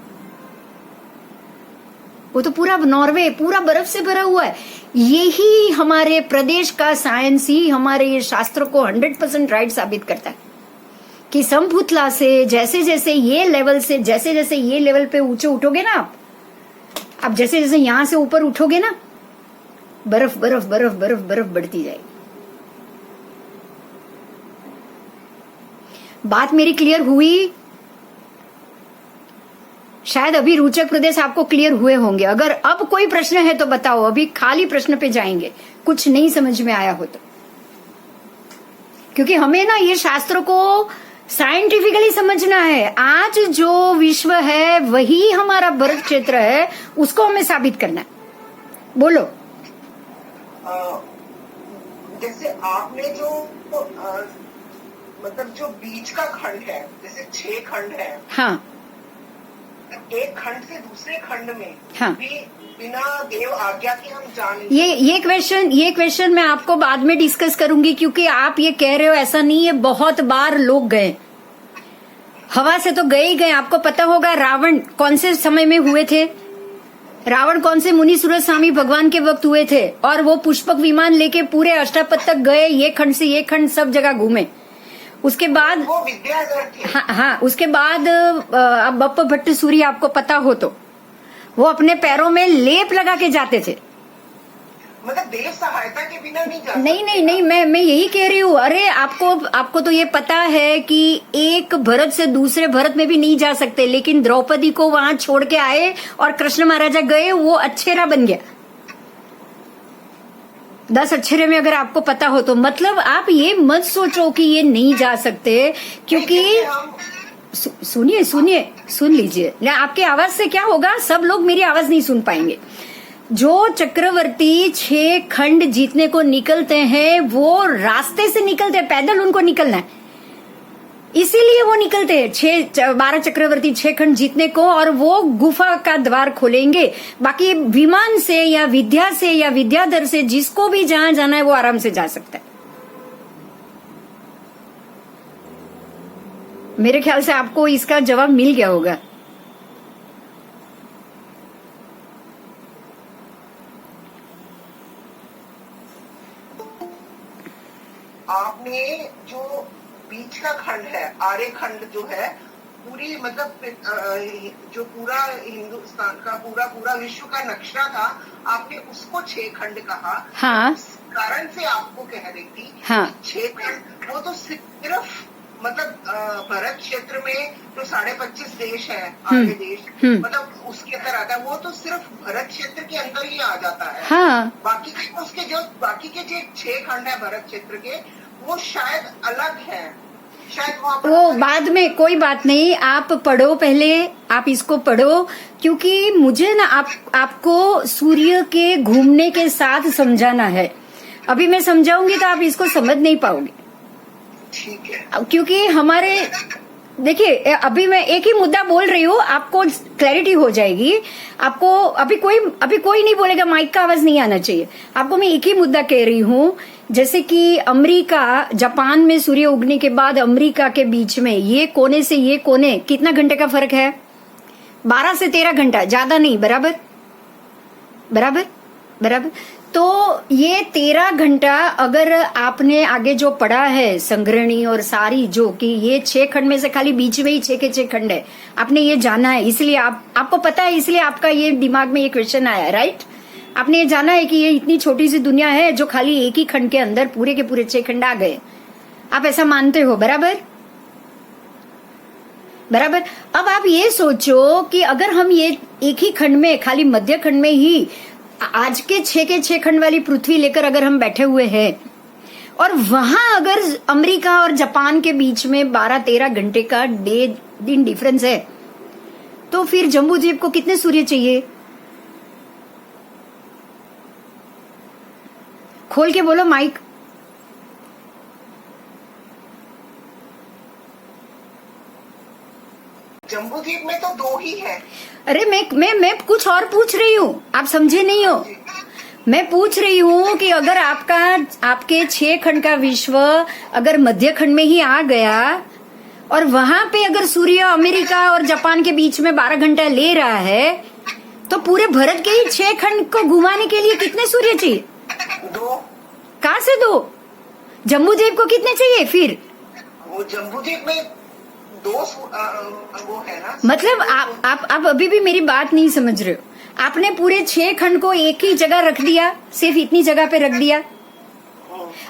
तो पूरा नॉर्वे पूरा बर्फ से भरा हुआ है। यही हमारे प्रदेश का साइंस ही हमारे ये शास्त्र को 100% राइट साबित करता है कि समभूतला से जैसे जैसे ये लेवल पे ऊंचे उठोगे ना, आप जैसे जैसे यहां से ऊपर उठोगे ना, बर्फ बर्फ बर्फ बर्फ बर्फ बढ़ती जाएगी। बात मेरी क्लियर हुई? शायद अभी रोचक प्रदेश आपको क्लियर हुए होंगे। अगर अब कोई प्रश्न है तो बताओ, अभी खाली प्रश्न पे जाएंगे, कुछ नहीं समझ में आया हो तो। क्योंकि हमें ना ये शास्त्र को साइंटिफिकली समझना है। आज जो विश्व है वही हमारा बर्फ क्षेत्र है, उसको हमें साबित करना है। बोलो। जैसे आपने जो मतलब जो बीच का खंड है, जैसे 6 खंड है, हाँ, एक खंड से दूसरे खंड में हाँ, भी बिना देव आज्ञा के हम जा नहीं। ये क्वेश्चन मैं आपको बाद में डिस्कस करूंगी, क्योंकि आप ये कह रहे हो ऐसा नहीं है। बहुत बार लोग गए, हवा से तो गए ही गए। आपको पता होगा रावण कौन से समय में हुए थे, रावण कौन से मुनि सूरज स्वामी भगवान के वक्त हुए थे, और वो पुष्पक विमान लेके पूरे अष्टापद तक गए, ये खंड से ये खंड सब जगह घूमे। उसके बाद वो विद्याधर थे। हाँ, उसके बाद अब बप्पा भट्ट सूरी आपको पता हो तो वो अपने पैरों में लेप लगा के जाते थे। मतलब देव सहायता के बिना नहीं जा नहीं, मैं यही कह रही हूँ। अरे आपको तो ये पता है कि एक भरत से दूसरे भरत में भी नहीं जा सकते, लेकिन द्रौपदी को वहां छोड़ के आए और कृष्ण महाराजा गए, वो अच्छेरा बन गया। 10 अक्षरे में अगर आपको पता हो तो। मतलब आप ये मत सोचो कि ये नहीं जा सकते, क्योंकि सुन लीजिए ना, आपकी आवाज से क्या होगा, सब लोग मेरी आवाज नहीं सुन पाएंगे। जो चक्रवर्ती 6 खंड जीतने को निकलते हैं, वो रास्ते से निकलते हैं, पैदल उनको निकलना है, इसीलिए वो निकलते हैं 12 चक्रवर्ती 6 खंड जीतने को, और वो गुफा का द्वार खोलेंगे। बाकी विमान से या विद्या से या विद्याधर से जिसको भी जहां जाना है वो आराम से जा सकता है। मेरे ख्याल से आपको इसका जवाब मिल गया होगा। आपने जो बीच का खंड है, आर्य खंड जो है, पूरी मतलब जो पूरा हिंदुस्तान का पूरा विश्व का नक्शा था, आपने उसको 6 खंड कहा। हाँ, इस कारण से आपको कह रही थी, हाँ, 6 खंड वो तो सिर्फ मतलब भारत क्षेत्र में जो 25.5 देश है, आगे देश, मतलब उसके अंदर आता है, वो तो सिर्फ भारत क्षेत्र के अंदर ही आ जाता है। हाँ, बाकी के जो 6 खंड है भारत क्षेत्र के, वो शायद अलग है, शायद वो बाद में, कोई बात नहीं, आप पढ़ो पहले, आप इसको पढ़ो, क्योंकि मुझे ना आपको सूर्य के घूमने के साथ समझाना है। अभी मैं समझाऊंगी तो आप इसको समझ नहीं पाओगे। ठीक है, क्योंकि हमारे देखिए, अभी मैं एक ही मुद्दा बोल रही हूँ, आपको क्लैरिटी हो जाएगी। आपको अभी कोई नहीं बोलेगा माइक का आवाज नहीं आना चाहिए। आपको मैं एक ही मुद्दा कह रही हूँ, जैसे कि अमेरिका जापान में सूर्य उगने के बाद अमेरिका के बीच में ये कोने से ये कोने कितना घंटे का फर्क है? 12 से 13 घंटा, ज्यादा नहीं, बराबर। तो ये 13 घंटा अगर आपने आगे जो पढ़ा है संग्रहणी और सारी, जो कि ये 6 खंड में से खाली बीच में ही 6 के 6 खंड है, आपने ये जाना है, इसलिए आपको पता है, इसलिए आपका ये दिमाग में ये क्वेश्चन आया, राइट? आपने ये जाना है कि ये इतनी छोटी सी दुनिया है जो खाली एक ही खंड के अंदर पूरे के पूरे 6 खंड आ गए। आप ऐसा मानते हो, बराबर? अब आप ये सोचो कि अगर हम ये एक ही खंड में, खाली मध्य खंड में ही आज के 6 के 6 खंड वाली पृथ्वी लेकर अगर हम बैठे हुए हैं, और वहां अगर अमेरिका और जापान के बीच में 12-13 घंटे का दिन डिफरेंस है, तो फिर जम्बू द्वीप को कितने सूर्य चाहिए? खोल के बोलो माइक। जम्बू द्वीप में तो 2 ही है। अरे मैं कुछ और पूछ रही हूँ, आप समझे नहीं हो। मैं पूछ रही हूँ कि अगर आपके 6 खंड का विश्व अगर मध्य खंड में ही आ गया और वहां पे अगर सूर्य अमेरिका और जापान के बीच में 12 घंटा ले रहा है, तो पूरे भारत के ही 6 खंड को घुमाने के लिए कितने सूर्य चाहिए? 2। कहाँ से 2? जम्बू द्वीप को कितने चाहिए फिर? वो जम्बू द्वीप में 2 वो है ना। मतलब आप अभी भी मेरी बात नहीं समझ रहे हो। आपने पूरे 6 खंड को एक ही जगह रख दिया, सिर्फ इतनी जगह पे रख दिया।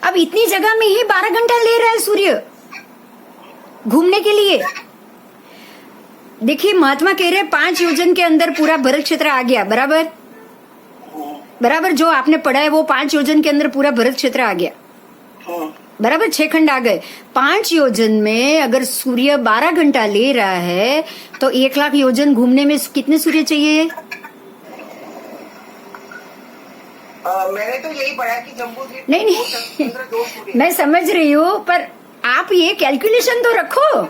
अब इतनी जगह में ही 12 घंटा ले रहा है सूर्य घूमने के लिए। देखिए महात्मा कह रहे 5 योजन के अंदर पूरा भरत क्षेत्र आ गया, बराबर जो आपने पढ़ा है वो 5 योजन के अंदर पूरा भरत क्षेत्र आ गया, बराबर 6 खंड आ गए। 5 योजन में अगर सूर्य 12 घंटा ले रहा है तो 1 लाख योजन घूमने में कितने सूर्य चाहिए? मैंने तो यही पढ़ा कि जम्बू द्वीप नहीं 2 सूर्य। मैं समझ रही हूँ, पर आप ये कैलकुलेशन तो रखो।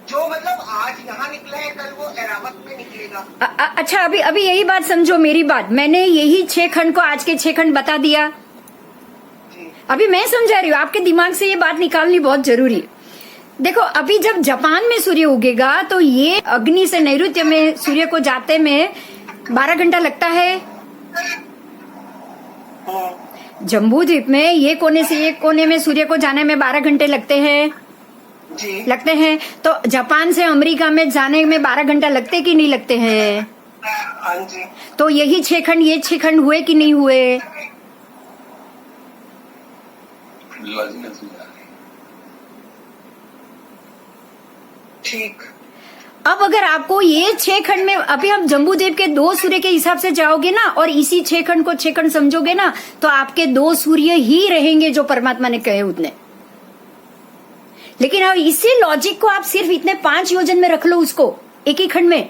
जो मतलब आज यहाँ निकला है कल वो एरावत में निकलेगा। अच्छा अभी यही बात समझो मेरी बात। मैंने यही 6 खंड को आज के 6 खंड बता दिया। अभी मैं समझा रही हूँ, आपके दिमाग से ये बात निकालनी बहुत जरूरी है। देखो अभी जब जापान में सूर्य उगेगा तो ये अग्नि से नैऋत्य में सूर्य को जाते में 12 घंटा लगता है। जम्बू द्वीप में ये कोने से ये कोने में सूर्य को जाने में 12 घंटे लगते हैं तो जापान से अमेरिका में जाने में 12 घंटा लगते कि नहीं लगते हैं? हाँ जी। तो यही 6 खंड ये 6 खंड हुए कि नहीं हुए? ठीक। अब अगर आपको ये 6 खंड में अभी हम जम्बू द्वीप के 2 सूर्य के हिसाब से जाओगे ना और इसी 6 खंड को 6 खंड समझोगे ना, तो आपके 2 सूर्य ही रहेंगे जो परमात्मा ने कहे उतने। लेकिन अब इसी लॉजिक को आप सिर्फ इतने 5 योजन में रख लो, उसको एक ही खंड में,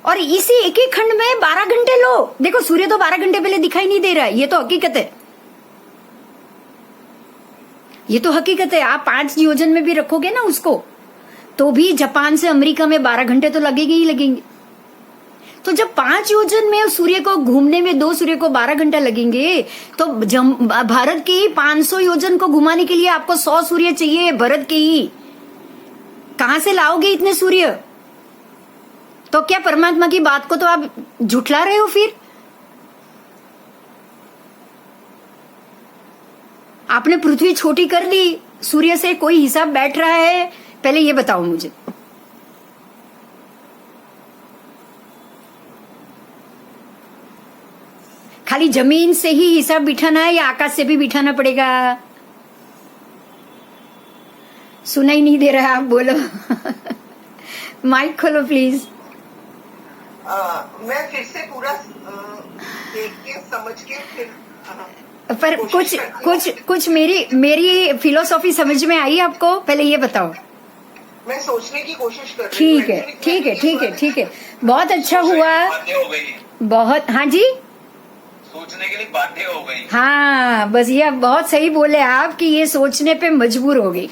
और इसी एक ही खंड में 12 घंटे लो। देखो सूर्य तो 12 घंटे पहले दिखाई नहीं दे रहा है, ये तो हकीकत है, ये तो हकीकत है। आप 5 योजन में भी रखोगे ना उसको, तो भी जापान से अमेरिका में 12 घंटे तो लगेंगे ही लगेंगे। तो जब 5 योजन में सूर्य को घूमने में 2 सूर्य को 12 घंटा लगेंगे, तो भारत के ही 500 योजन को घुमाने के लिए आपको 100 सूर्य चाहिए भारत के ही। कहां से लाओगे इतने सूर्य? तो क्या परमात्मा की बात को तो आप झुठला रहे हो? फिर आपने पृथ्वी छोटी कर दी, सूर्य से कोई हिसाब बैठ रहा है? पहले ये बताओ मुझे। खाली जमीन से ही हिसाब बिठाना है या आकाश से भी बिठाना पड़ेगा? सुनाई नहीं दे रहा, आप बोलो। माइक खोलो प्लीज। मैं फिर से पूरा देख के समझ के फिर पर कुछ मेरी फिलोसॉफी समझ में आई आपको? पहले ये बताओ। मैं सोचने की कोशिश कर रही हूँ। ठीक है। बहुत अच्छा हुआ। बहुत, हाँ जी, सोचने के लिए बाध्य हो गई। हाँ बस ये बहुत सही बोले आप कि ये सोचने पे मजबूर हो गई।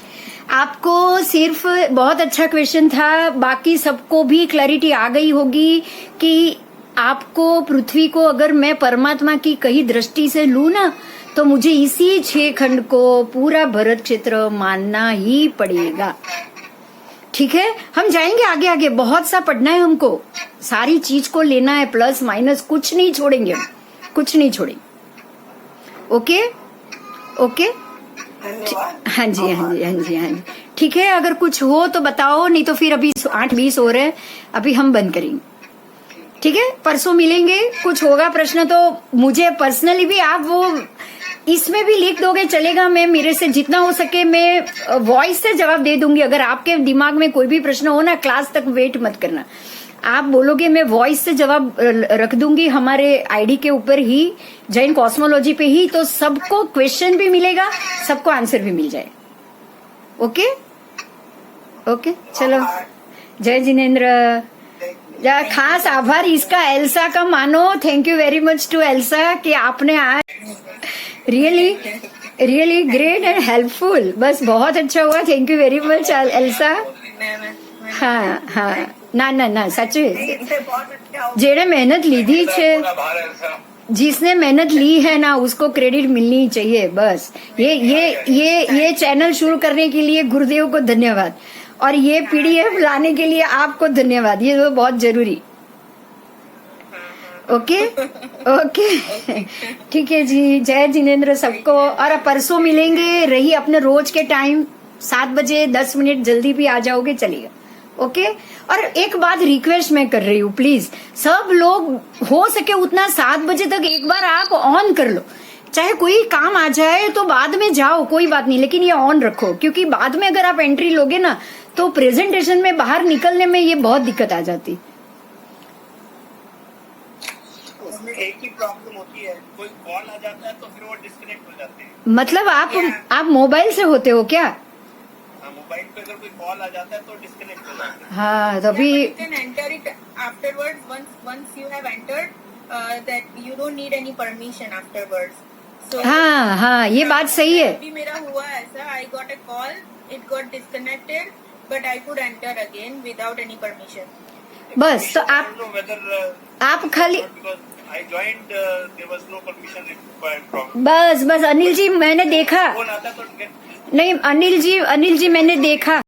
आपको सिर्फ बहुत अच्छा क्वेश्चन था, बाकी सबको भी क्लैरिटी आ गई होगी कि आपको पृथ्वी को अगर मैं परमात्मा की कही दृष्टि से लूं ना, तो मुझे इसी 6 खंड को पूरा भरत क्षेत्र मानना ही पड़ेगा। ठीक है, हम जाएंगे आगे, बहुत सा पढ़ना है हमको, सारी चीज को लेना है, प्लस माइनस कुछ नहीं छोड़ेंगे हम, कुछ नहीं छोड़ेंगे। ओके हाँ जी। ठीक है, अगर कुछ हो तो बताओ, नहीं तो फिर अभी 8:20 हो रहे हैं, अभी हम बंद करेंगे। ठीक है, परसों मिलेंगे। कुछ होगा प्रश्न तो मुझे पर्सनली भी आप वो इसमें भी लिख दोगे, चलेगा। मैं मेरे से जितना हो सके मैं वॉइस से जवाब दे दूंगी। अगर आपके दिमाग में कोई भी प्रश्न हो ना, क्लास तक वेट मत करना, आप बोलोगे मैं वॉइस से जवाब रख दूंगी हमारे आईडी के ऊपर ही, जैन कॉस्मोलॉजी पे ही, तो सबको क्वेश्चन भी मिलेगा, सबको आंसर भी मिल जाए। ओके ओके, चलो जय जिनेन्द्र। खास आभार इसका एल्सा का मानो, thank you very much to Elsa कि आपने आज रियली ग्रेट एंड हेल्पफुल, बस बहुत अच्छा हुआ, thank you very much Elsa. हाँ हाँ, ना सच जेने मेहनत लीधी छे, जिसने मेहनत ली है ना उसको क्रेडिट मिलनी ही चाहिए। बस ये चैनल शुरू करने के लिए गुरुदेव को धन्यवाद, और ये पीडीएफ लाने के लिए आपको धन्यवाद, ये तो बहुत जरूरी। ओके ओके ठीक है जी, जय जिनेन्द्र सबको, और परसों मिलेंगे, रही अपने रोज के टाइम 7 बजे, 10 मिनट जल्दी भी आ जाओगे चलेगा। ओके, और एक बात रिक्वेस्ट मैं कर रही हूँ, प्लीज सब लोग हो सके उतना 7 बजे तक एक बार आप ऑन कर लो, चाहे कोई काम आ जाए तो बाद में जाओ कोई बात नहीं, लेकिन ये ऑन रखो, क्योंकि बाद में अगर आप एंट्री लोगे ना तो प्रेजेंटेशन में बाहर निकलने में ये बहुत दिक्कत आ जाती। उसमें एक ही प्रॉब्लम होती है, कोई कॉल आ जाता है तो फिर वो डिस्कनेक्ट हो जाते हैं। मतलब आप मोबाइल से होते हो क्या? मोबाइल पे अगर कोई कॉल आ जाता है तो डिस्कनेक्ट हो जाता है। हाँ तभी you can enter it afterwards. Once you have entered, that you don't need any permission afterwards. So हाँ ये बात सही है। अभी मेरा हुआ ऐसा, I got a call, it got disconnected, but I could enter again without any permission. बस तो आप खाली I joined, there was no permission required from. बस अनिल जी मैंने देखा, फोन आता तो नहीं अनिल जी मैंने देखा